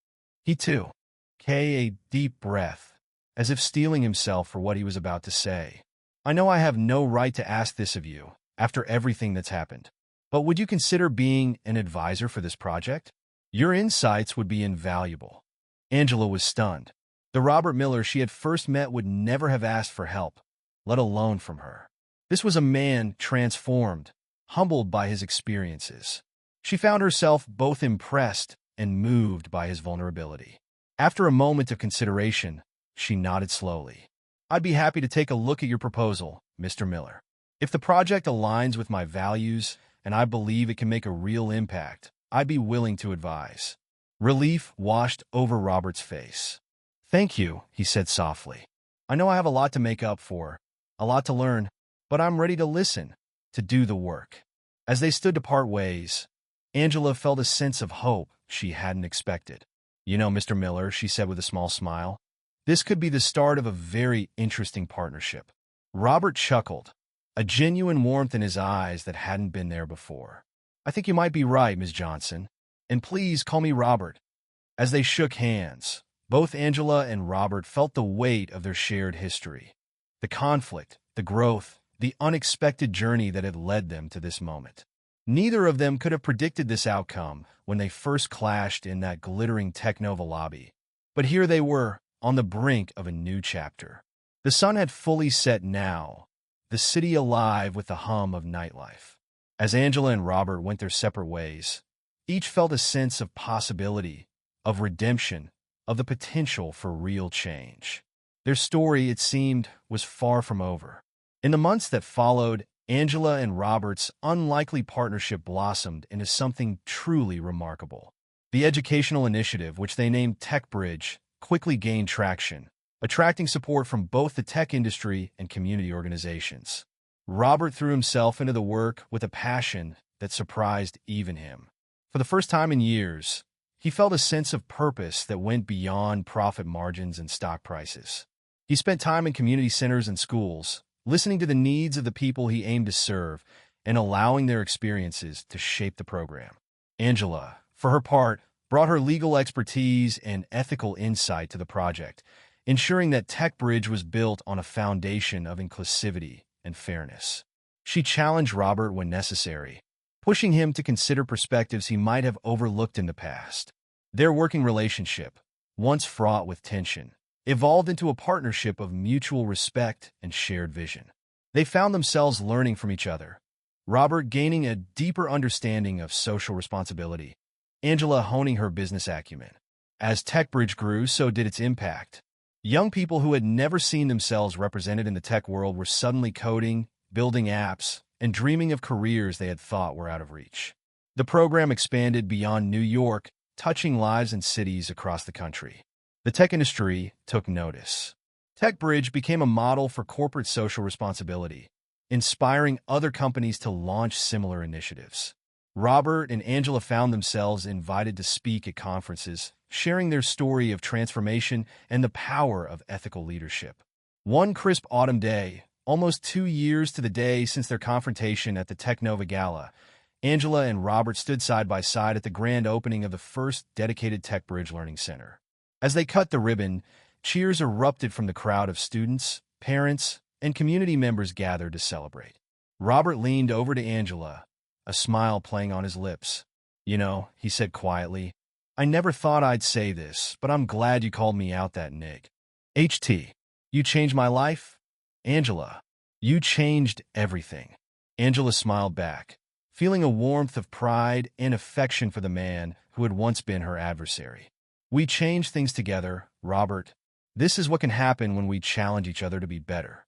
He too took a deep breath, as if steeling himself for what he was about to say. "I know I have no right to ask this of you, after everything that's happened. But would you consider being an advisor for this project? Your insights would be invaluable." Angela was stunned. The Robert Miller she had first met would never have asked for help, let alone from her. This was a man transformed, humbled by his experiences. She found herself both impressed and moved by his vulnerability. After a moment of consideration, she nodded slowly. "I'd be happy to take a look at your proposal, Mr. Miller. If the project aligns with my values and I believe it can make a real impact, I'd be willing to advise." Relief washed over Robert's face. "Thank you," he said softly. "I know I have a lot to make up for, a lot to learn, but I'm ready to listen, to do the work." As they stood to part ways, Angela felt a sense of hope she hadn't expected. "You know, Mr. Miller," she said with a small smile, "this could be the start of a very interesting partnership." Robert chuckled, a genuine warmth in his eyes that hadn't been there before. "I think you might be right, Ms. Johnson. And please call me Robert." As they shook hands, both Angela and Robert felt the weight of their shared history. The conflict, the growth, the unexpected journey that had led them to this moment. Neither of them could have predicted this outcome when they first clashed in that glittering Technova lobby. But here they were, on the brink of a new chapter. The sun had fully set now, the city alive with the hum of nightlife. As Angela and Robert went their separate ways, each felt a sense of possibility, of redemption, of the potential for real change. Their story, it seemed, was far from over. In the months that followed, Angela and Robert's unlikely partnership blossomed into something truly remarkable. The educational initiative, which they named TechBridge, quickly gained traction, attracting support from both the tech industry and community organizations. Robert threw himself into the work with a passion that surprised even him. For the first time in years, he felt a sense of purpose that went beyond profit margins and stock prices. He spent time in community centers and schools, listening to the needs of the people he aimed to serve and allowing their experiences to shape the program. Angela, for her part, brought her legal expertise and ethical insight to the project, ensuring that TechBridge was built on a foundation of inclusivity and fairness. She challenged Robert when necessary, pushing him to consider perspectives he might have overlooked in the past. Their working relationship, once fraught with tension, evolved into a partnership of mutual respect and shared vision. They found themselves learning from each other, Robert gaining a deeper understanding of social responsibility, Angela honing her business acumen. As TechBridge grew, so did its impact. Young people who had never seen themselves represented in the tech world were suddenly coding, building apps, and dreaming of careers they had thought were out of reach. The program expanded beyond New York, touching lives in cities across the country. The tech industry took notice. TechBridge became a model for corporate social responsibility, inspiring other companies to launch similar initiatives. Robert and Angela found themselves invited to speak at conferences, sharing their story of transformation and the power of ethical leadership. One crisp autumn day, almost 2 years to the day since their confrontation at the Technova Gala, Angela and Robert stood side by side at the grand opening of the first dedicated TechBridge Learning Center. As they cut the ribbon, cheers erupted from the crowd of students, parents, and community members gathered to celebrate. Robert leaned over to Angela, a smile playing on his lips. "You know," he said quietly, "I never thought I'd say this, but I'm glad you called me out that nig. HT, you changed my life? Angela, you changed everything." Angela smiled back, feeling a warmth of pride and affection for the man who had once been her adversary. "We changed things together, Robert. This is what can happen when we challenge each other to be better."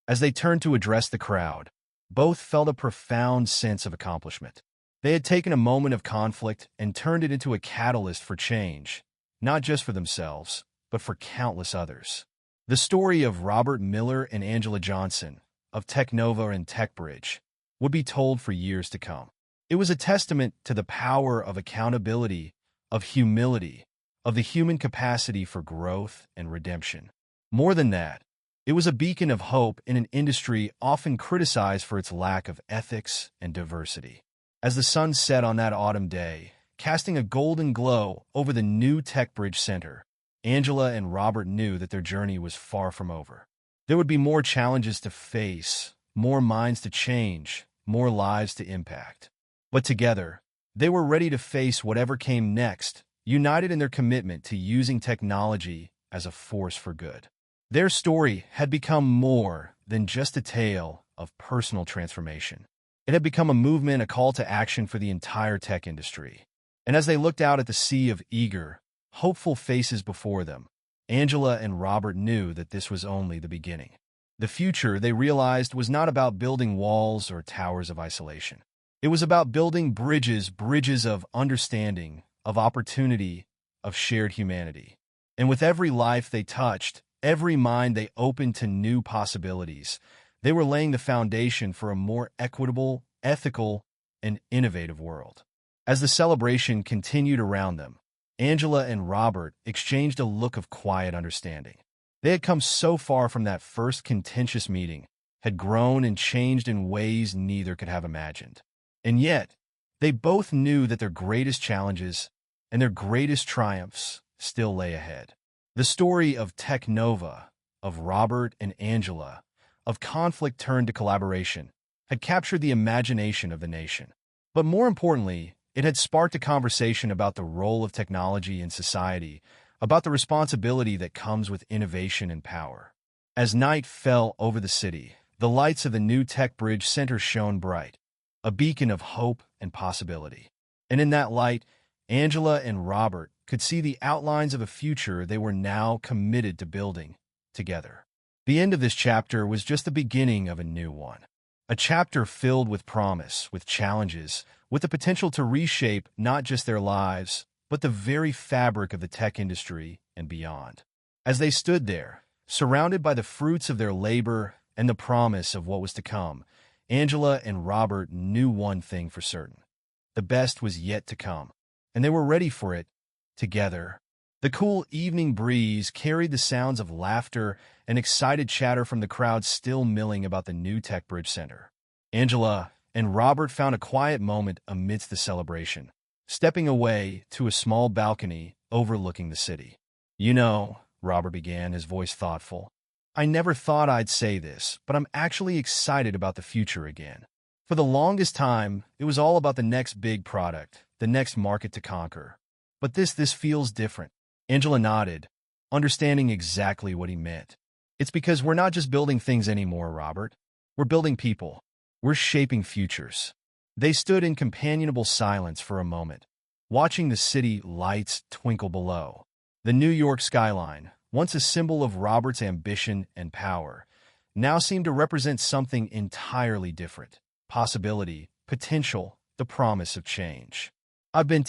As they turned to address the crowd, both felt a profound sense of accomplishment. They had taken a moment of conflict and turned it into a catalyst for change, not just for themselves, but for countless others. The story of Robert Miller and Angela Johnson, of Technova and TechBridge, would be told for years to come. It was a testament to the power of accountability, of humility, of the human capacity for growth and redemption. More than that, it was a beacon of hope in an industry often criticized for its lack of ethics and diversity. As the sun set on that autumn day, casting a golden glow over the new TechBridge Center, Angela and Robert knew that their journey was far from over. There would be more challenges to face, more minds to change, more lives to impact. But together, they were ready to face whatever came next, united in their commitment to using technology as a force for good. Their story had become more than just a tale of personal transformation. It had become a movement, a call to action for the entire tech industry. And as they looked out at the sea of eager, hopeful faces before them, Angela and Robert knew that this was only the beginning. The future, they realized, was not about building walls or towers of isolation. It was about building bridges of understanding, of opportunity, of shared humanity. And with every life they touched, every mind they opened to new possibilities, they were laying the foundation for a more equitable, ethical, and innovative world. As the celebration continued around them, Angela and Robert exchanged a look of quiet understanding. They had come so far from that first contentious meeting, had grown and changed in ways neither could have imagined. And yet, they both knew that their greatest challenges and their greatest triumphs still lay ahead. The story of Technova, of Robert and Angela, of conflict turned to collaboration, had captured the imagination of the nation. But more importantly, it had sparked a conversation about the role of technology in society, about the responsibility that comes with innovation and power. As night fell over the city, the lights of the new TechBridge Center shone bright, a beacon of hope and possibility. And in that light, Angela and Robert could see the outlines of a future they were now committed to building together. The end of this chapter was just the beginning of a new one. A chapter filled with promise, with challenges, with the potential to reshape not just their lives, but the very fabric of the tech industry and beyond. As they stood there, surrounded by the fruits of their labor and the promise of what was to come, Angela and Robert knew one thing for certain. The best was yet to come, and they were ready for it together. The cool evening breeze carried the sounds of laughter and excited chatter from the crowd still milling about the new TechBridge Center. Angela and Robert found a quiet moment amidst the celebration, stepping away to a small balcony overlooking the city. "You know," Robert began, his voice thoughtful. "I never thought I'd say this, but I'm actually excited about the future again. For the longest time, it was all about the next big product, the next market to conquer. But this feels different." Angela nodded, understanding exactly what he meant. "It's because we're not just building things anymore, Robert. We're building people. We're shaping futures." They stood in companionable silence for a moment, watching the city lights twinkle below. The New York skyline, once a symbol of Robert's ambition and power, now seemed to represent something entirely different. Possibility, potential, the promise of change. "I've been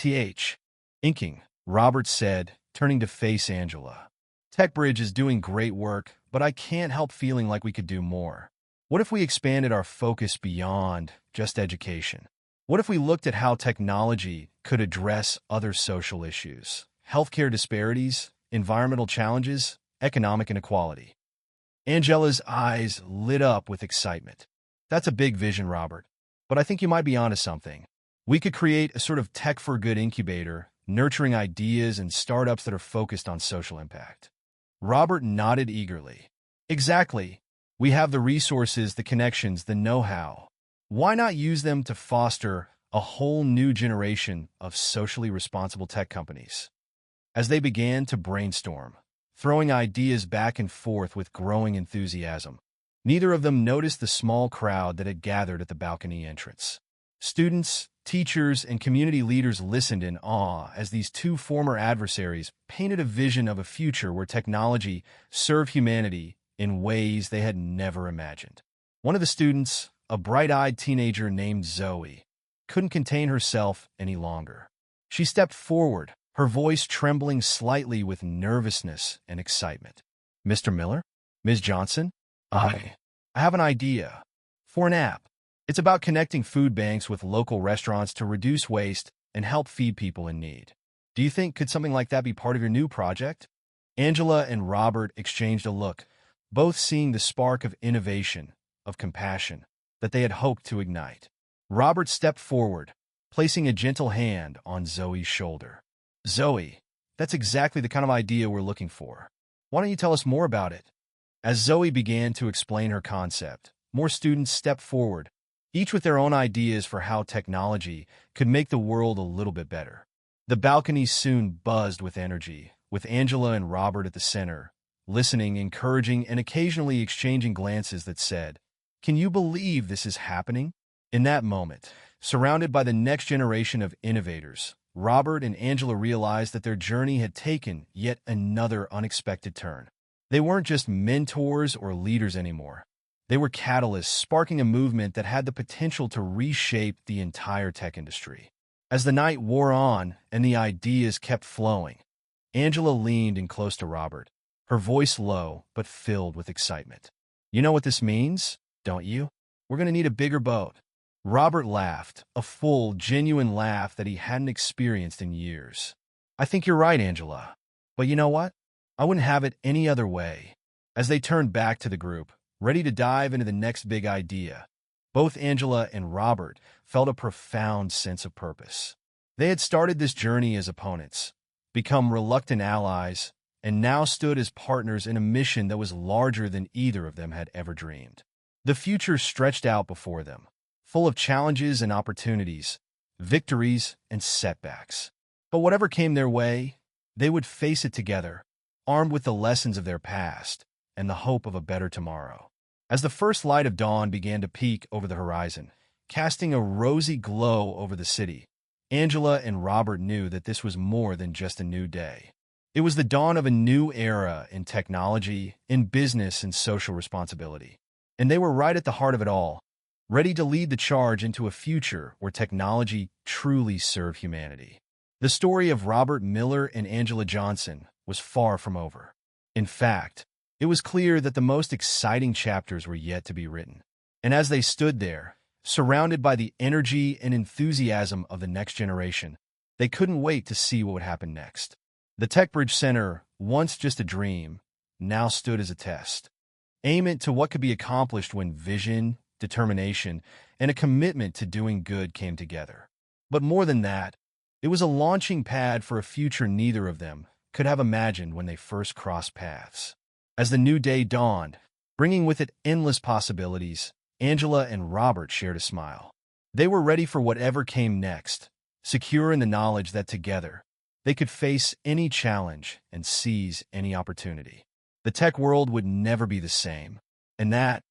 inking," Robert said, turning to face Angela. "TechBridge is doing great work, but I can't help feeling like we could do more. What if we expanded our focus beyond just education? What if we looked at how technology could address other social issues, healthcare disparities, environmental challenges, economic inequality?" Angela's eyes lit up with excitement. "That's a big vision, Robert. But I think you might be onto something. We could create a sort of tech-for-good incubator, nurturing ideas and startups that are focused on social impact." Robert nodded eagerly. "Exactly. We have the resources, the connections, the know-how. Why not use them to foster a whole new generation of socially responsible tech companies?" As they began to brainstorm, throwing ideas back and forth with growing enthusiasm, neither of them noticed the small crowd that had gathered at the balcony entrance. Students, teachers, and community leaders listened in awe as these two former adversaries painted a vision of a future where technology served humanity in ways they had never imagined. One of the students, a bright-eyed teenager named Zoe, couldn't contain herself any longer. She stepped forward, her voice trembling slightly with nervousness and excitement. "Mr. Miller? Ms. Johnson? I have an idea for an app. It's about connecting food banks with local restaurants to reduce waste and help feed people in need. Do you think could something like that be part of your new project?" Angela and Robert exchanged a look, both seeing the spark of innovation, of compassion, that they had hoped to ignite. Robert stepped forward, placing a gentle hand on Zoe's shoulder. "Zoe, that's exactly the kind of idea we're looking for. Why don't you tell us more about it?" As Zoe began to explain her concept, more students stepped forward, each with their own ideas for how technology could make the world a little bit better. The balcony soon buzzed with energy, with Angela and Robert at the center, listening, encouraging, and occasionally exchanging glances that said, "Can you believe this is happening?" In that moment, surrounded by the next generation of innovators, Robert and Angela realized that their journey had taken yet another unexpected turn. They weren't just mentors or leaders anymore. They were catalysts sparking a movement that had the potential to reshape the entire tech industry. As the night wore on and the ideas kept flowing, Angela leaned in close to Robert, her voice low but filled with excitement. "You know what this means, don't you? We're going to need a bigger boat." Robert laughed, a full, genuine laugh that he hadn't experienced in years. "I think you're right, Angela. But you know what? I wouldn't have it any other way." As they turned back to the group, ready to dive into the next big idea, both Angela and Robert felt a profound sense of purpose. They had started this journey as opponents, become reluctant allies, and now stood as partners in a mission that was larger than either of them had ever dreamed. The future stretched out before them, full of challenges and opportunities, victories and setbacks. But whatever came their way, they would face it together, armed with the lessons of their past and the hope of a better tomorrow. As the first light of dawn began to peek over the horizon, casting a rosy glow over the city, Angela and Robert knew that this was more than just a new day. It was the dawn of a new era in technology, in business, and social responsibility. And they were right at the heart of it all, ready to lead the charge into a future where technology truly served humanity. The story of Robert Miller and Angela Johnson was far from over. In fact, it was clear that the most exciting chapters were yet to be written. And as they stood there, surrounded by the energy and enthusiasm of the next generation, they couldn't wait to see what would happen next. The TechBridge Center, once just a dream, now stood as a test. Aim it to what could be accomplished when vision, determination, and a commitment to doing good came together. But more than that, it was a launching pad for a future neither of them could have imagined when they first crossed paths. As the new day dawned, bringing with it endless possibilities, Angela and Robert shared a smile. They were ready for whatever came next, secure in the knowledge that together, they could face any challenge and seize any opportunity. The tech world would never be the same, and that,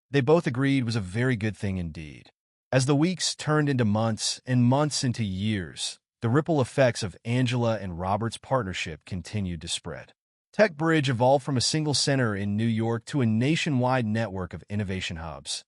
they both agreed, was a very good thing indeed. As the weeks turned into months and months into years, the ripple effects of Angela and Robert's partnership continued to spread. TechBridge evolved from a single center in New York to a nationwide network of innovation hubs,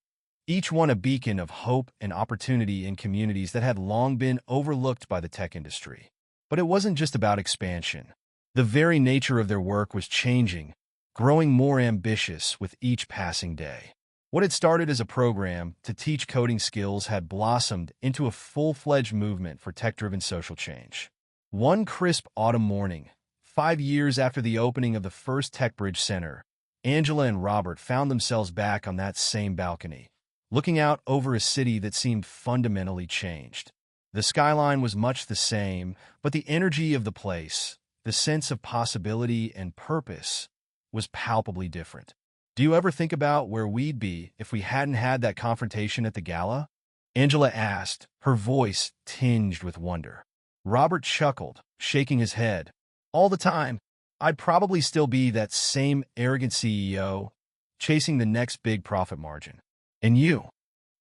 each one a beacon of hope and opportunity in communities that had long been overlooked by the tech industry. But it wasn't just about expansion. The very nature of their work was changing, growing more ambitious with each passing day. What had started as a program to teach coding skills had blossomed into a full-fledged movement for tech-driven social change. One crisp autumn morning, 5 years after the opening of the first TechBridge Center, Angela and Robert found themselves back on that same balcony, looking out over a city that seemed fundamentally changed. The skyline was much the same, but the energy of the place, the sense of possibility and purpose, was palpably different. Do you ever think about where we'd be if we hadn't had that confrontation at the gala? Angela asked, her voice tinged with wonder. Robert chuckled, shaking his head. All the time. I'd probably still be that same arrogant CEO, chasing the next big profit margin. And you?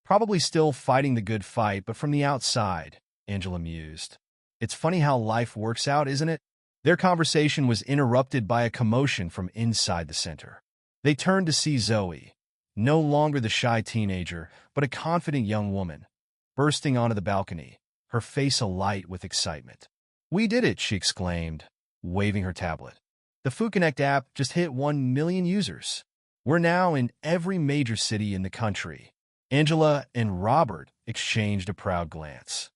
Probably still fighting the good fight, but from the outside, Angela mused. It's funny how life works out, isn't it? Their conversation was interrupted by a commotion from inside the center. They turned to see Zoe, no longer the shy teenager, but a confident young woman, bursting onto the balcony, her face alight with excitement. We did it, she exclaimed, waving her tablet. The FoodConnect app just hit 1 million users. We're now in every major city in the country. Angela and Robert exchanged a proud glance.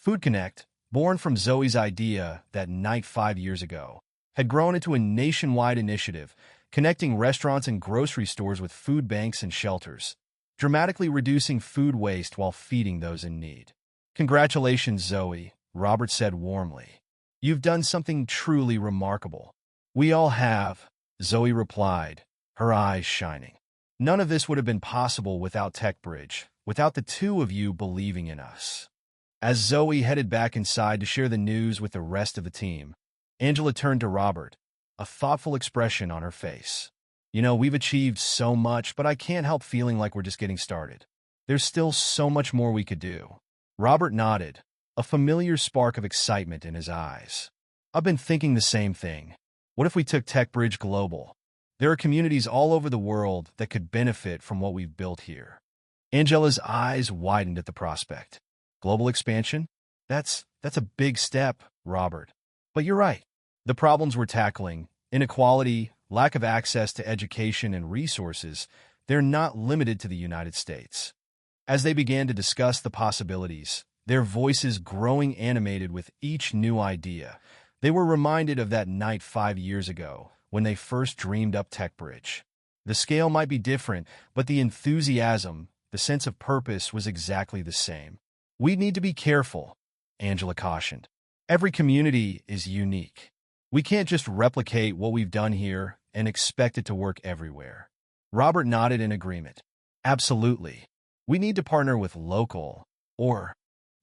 FoodConnect, born from Zoe's idea that night 5 years ago, had grown into a nationwide initiative connecting restaurants and grocery stores with food banks and shelters, dramatically reducing food waste while feeding those in need. Congratulations, Zoe, Robert said warmly. You've done something truly remarkable. We all have, Zoe replied, her eyes shining. None of this would have been possible without TechBridge, without the two of you believing in us. As Zoe headed back inside to share the news with the rest of the team, Angela turned to Robert, a thoughtful expression on her face. You know, we've achieved so much, but I can't help feeling like we're just getting started. There's still so much more we could do. Robert nodded, a familiar spark of excitement in his eyes. I've been thinking the same thing. What if we took TechBridge global? There are communities all over the world that could benefit from what we've built here. Angela's eyes widened at the prospect. Global expansion? That's a big step, Robert. But you're right. The problems we're tackling, inequality, lack of access to education and resources, they're not limited to the United States. As they began to discuss the possibilities, their voices growing animated with each new idea, they were reminded of that night 5 years ago when they first dreamed up TechBridge. The scale might be different, but the enthusiasm, the sense of purpose was exactly the same. We need to be careful, Angela cautioned. Every community is unique. We can't just replicate what we've done here and expect it to work everywhere. Robert nodded in agreement. Absolutely. We need to partner with local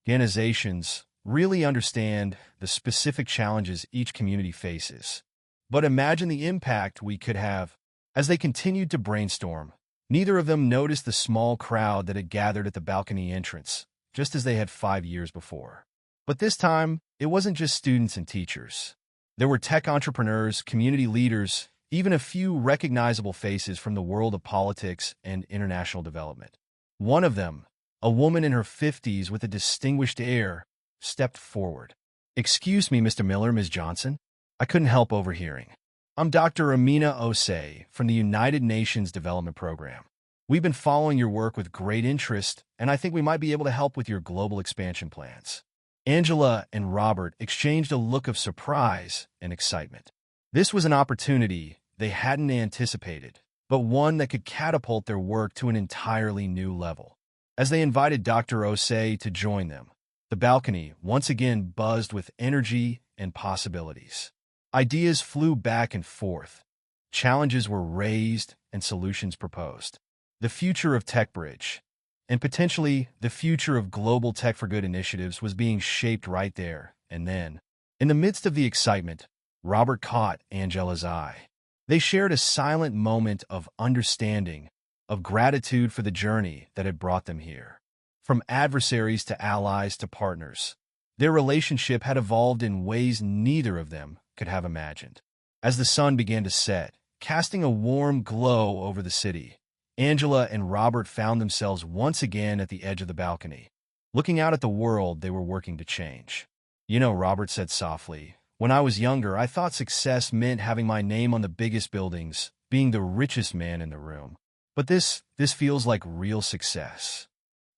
organizations, really understand the specific challenges each community faces. But imagine the impact we could have. As they continued to brainstorm, neither of them noticed the small crowd that had gathered at the balcony entrance, just as they had 5 years before. But this time, it wasn't just students and teachers. There were tech entrepreneurs, community leaders, even a few recognizable faces from the world of politics and international development. One of them, a woman in her 50s with a distinguished air, stepped forward. Excuse me, Mr. Miller, Ms. Johnson. I couldn't help overhearing. I'm Dr. Amina Osei from the United Nations Development Program. We've been following your work with great interest, and I think we might be able to help with your global expansion plans. Angela and Robert exchanged a look of surprise and excitement. This was an opportunity they hadn't anticipated, but one that could catapult their work to an entirely new level. As they invited Dr. Osei to join them, the balcony once again buzzed with energy and possibilities. Ideas flew back and forth. Challenges were raised and solutions proposed. The future of TechBridge, and potentially the future of global Tech for Good initiatives, was being shaped right there and then. In the midst of the excitement, Robert caught Angela's eye. They shared a silent moment of understanding, of gratitude for the journey that had brought them here. From adversaries to allies to partners, their relationship had evolved in ways neither of them could have imagined. As the sun began to set, casting a warm glow over the city, Angela and Robert found themselves once again at the edge of the balcony, looking out at the world they were working to change. "You know," Robert said softly, "when I was younger, I thought success meant having my name on the biggest buildings, being the richest man in the room. But this feels like real success."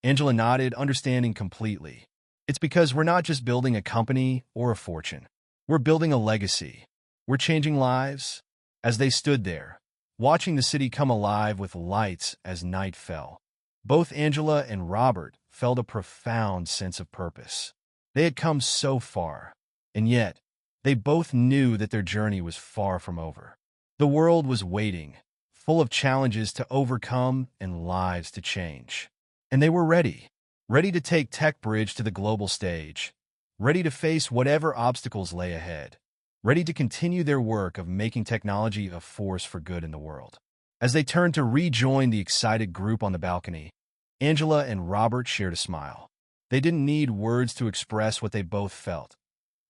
Angela nodded, understanding completely. "It's because we're not just building a company or a fortune. We're building a legacy. We're changing lives." As they stood there, watching the city come alive with lights as night fell, both Angela and Robert felt a profound sense of purpose. They had come so far, and yet they both knew that their journey was far from over. The world was waiting, full of challenges to overcome and lives to change. And they were ready to take TechBridge to the global stage, ready to face whatever obstacles lay ahead, ready to continue their work of making technology a force for good in the world. As they turned to rejoin the excited group on the balcony, Angela and Robert shared a smile. They didn't need words to express what they both felt.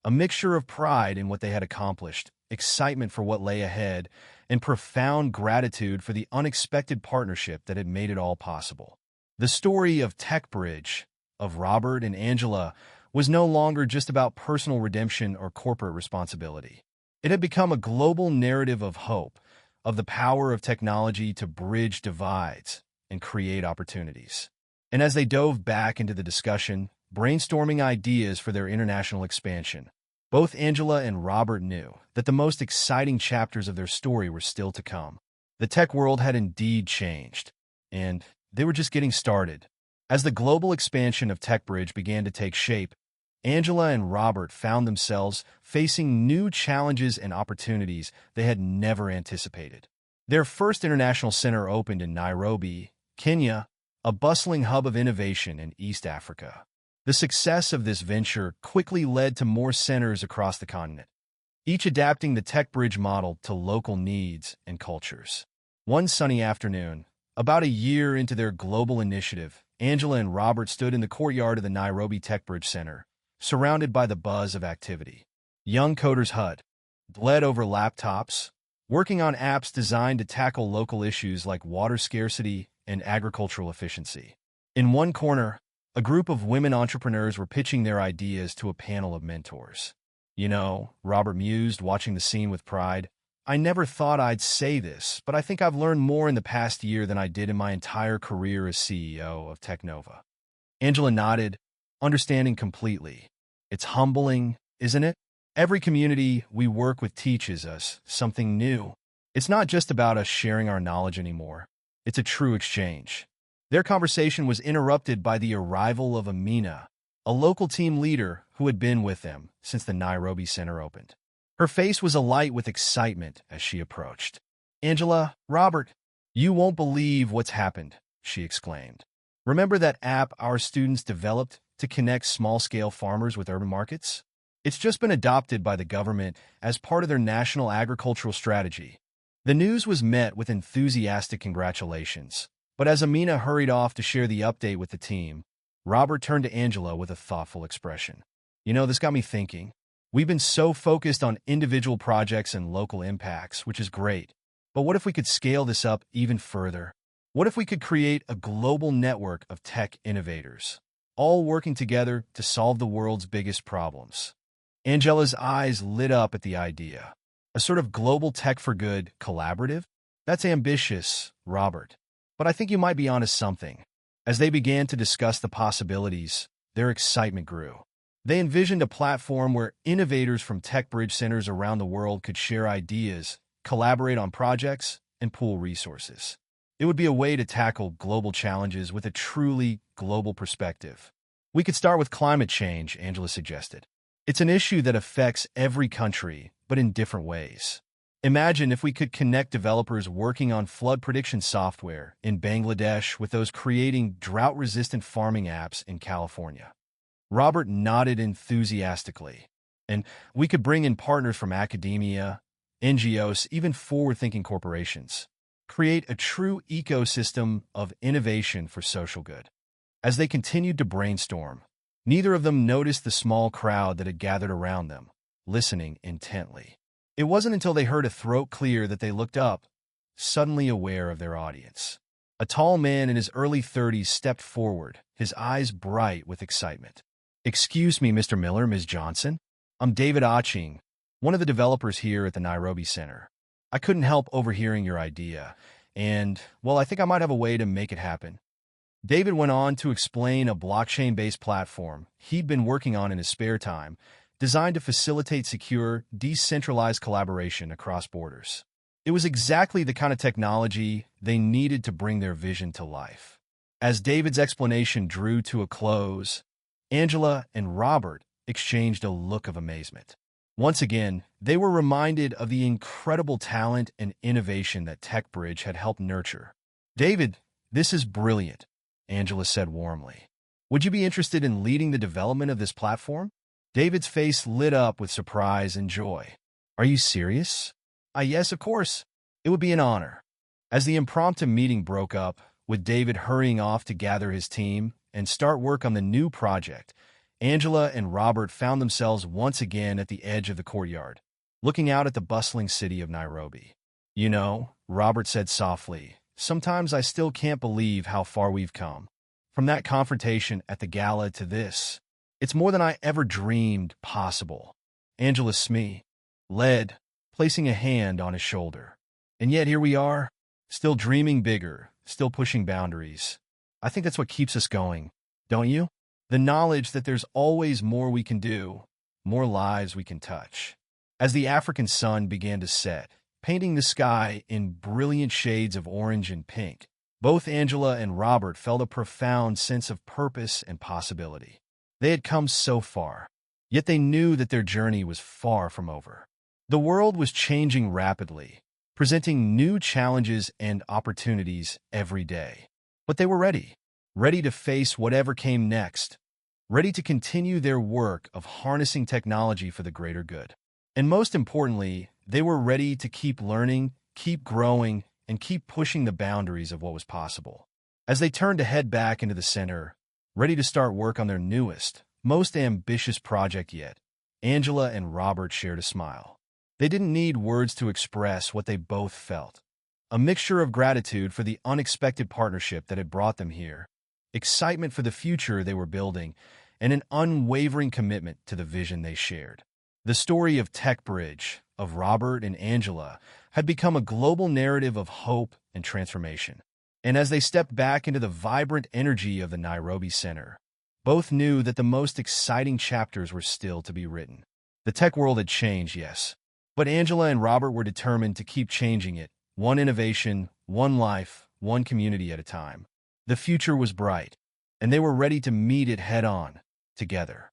A mixture of pride in what they had accomplished, excitement for what lay ahead, and profound gratitude for the unexpected partnership that had made it all possible. The story of TechBridge, of Robert and Angela, was no longer just about personal redemption or corporate responsibility. It had become a global narrative of hope, of the power of technology to bridge divides and create opportunities. And as they dove back into the discussion, brainstorming ideas for their international expansion, both Angela and Robert knew that the most exciting chapters of their story were still to come. The tech world had indeed changed, and they were just getting started. As the global expansion of TechBridge began to take shape, Angela and Robert found themselves facing new challenges and opportunities they had never anticipated. Their first international center opened in Nairobi, Kenya, a bustling hub of innovation in East Africa. The success of this venture quickly led to more centers across the continent, each adapting the TechBridge model to local needs and cultures. One sunny afternoon, about a year into their global initiative, Angela and Robert stood in the courtyard of the Nairobi TechBridge Center, surrounded by the buzz of activity. Young coders bled over laptops, working on apps designed to tackle local issues like water scarcity and agricultural efficiency. In one corner, a group of women entrepreneurs were pitching their ideas to a panel of mentors. "You know," Robert mused, watching the scene with pride, "I never thought I'd say this, but I think I've learned more in the past year than I did in my entire career as CEO of Technova." Angela nodded, understanding completely. "It's humbling, isn't it? Every community we work with teaches us something new. It's not just about us sharing our knowledge anymore. It's a true exchange." Their conversation was interrupted by the arrival of Amina, a local team leader who had been with them since the Nairobi Center opened. Her face was alight with excitement as she approached. "Angela, Robert, you won't believe what's happened," she exclaimed. "Remember that app our students developed to connect small-scale farmers with urban markets? It's just been adopted by the government as part of their national agricultural strategy." The news was met with enthusiastic congratulations. But as Amina hurried off to share the update with the team, Robert turned to Angela with a thoughtful expression. "You know, this got me thinking. We've been so focused on individual projects and local impacts, which is great. But what if we could scale this up even further? What if we could create a global network of tech innovators, all working together to solve the world's biggest problems?" Angela's eyes lit up at the idea. "A sort of global tech for good collaborative? That's ambitious, Robert. But I think you might be onto something." As they began to discuss the possibilities, their excitement grew. They envisioned a platform where innovators from TechBridge centers around the world could share ideas, collaborate on projects, and pool resources. It would be a way to tackle global challenges with a truly global perspective. "We could start with climate change," Angela suggested. "It's an issue that affects every country, but in different ways. Imagine if we could connect developers working on flood prediction software in Bangladesh with those creating drought-resistant farming apps in California. Robert nodded enthusiastically. And we could bring in partners from academia, NGOs, even forward-thinking corporations. Create a true ecosystem of innovation for social good. As they continued to brainstorm, neither of them noticed the small crowd that had gathered around them, listening intently. It wasn't until they heard a throat clear that they looked up, suddenly aware of their audience. A tall man in his early 30s stepped forward, his eyes bright with excitement. "Excuse me, Mr. Miller, Ms. Johnson. I'm David Aching, one of the developers here at the Nairobi Center. I couldn't help overhearing your idea, and, well, I think I might have a way to make it happen." David went on to explain a blockchain-based platform he'd been working on in his spare time, designed to facilitate secure, decentralized collaboration across borders. It was exactly the kind of technology they needed to bring their vision to life. As David's explanation drew to a close, Angela and Robert exchanged a look of amazement. Once again, they were reminded of the incredible talent and innovation that TechBridge had helped nurture. "David, this is brilliant," Angela said warmly. "Would you be interested in leading the development of this platform?" David's face lit up with surprise and joy. "Are you serious?" Yes, of course. It would be an honor." As the impromptu meeting broke up, with David hurrying off to gather his team and start work on the new project, Angela and Robert found themselves once again at the edge of the courtyard, looking out at the bustling city of Nairobi. "You know," Robert said softly, "sometimes I still can't believe how far we've come. From that confrontation at the gala to this. It's more than I ever dreamed possible." Angela led, placing a hand on his shoulder. "And yet here we are, still dreaming bigger, still pushing boundaries. I think that's what keeps us going, don't you? The knowledge that there's always more we can do, more lives we can touch." As the African sun began to set, painting the sky in brilliant shades of orange and pink, both Angela and Robert felt a profound sense of purpose and possibility. They had come so far, yet they knew that their journey was far from over. The world was changing rapidly, presenting new challenges and opportunities every day. But they were ready to face whatever came next, ready to continue their work of harnessing technology for the greater good. And most importantly, they were ready to keep learning, keep growing, and keep pushing the boundaries of what was possible. As they turned to head back into the center, ready to start work on their newest, most ambitious project yet, Angela and Robert shared a smile. They didn't need words to express what they both felt. A mixture of gratitude for the unexpected partnership that had brought them here, excitement for the future they were building, and an unwavering commitment to the vision they shared. The story of TechBridge, of Robert and Angela, had become a global narrative of hope and transformation. And as they stepped back into the vibrant energy of the Nairobi Center, both knew that the most exciting chapters were still to be written. The tech world had changed, yes, but Angela and Robert were determined to keep changing it, one innovation, one life, one community at a time. The future was bright, and they were ready to meet it head-on, together.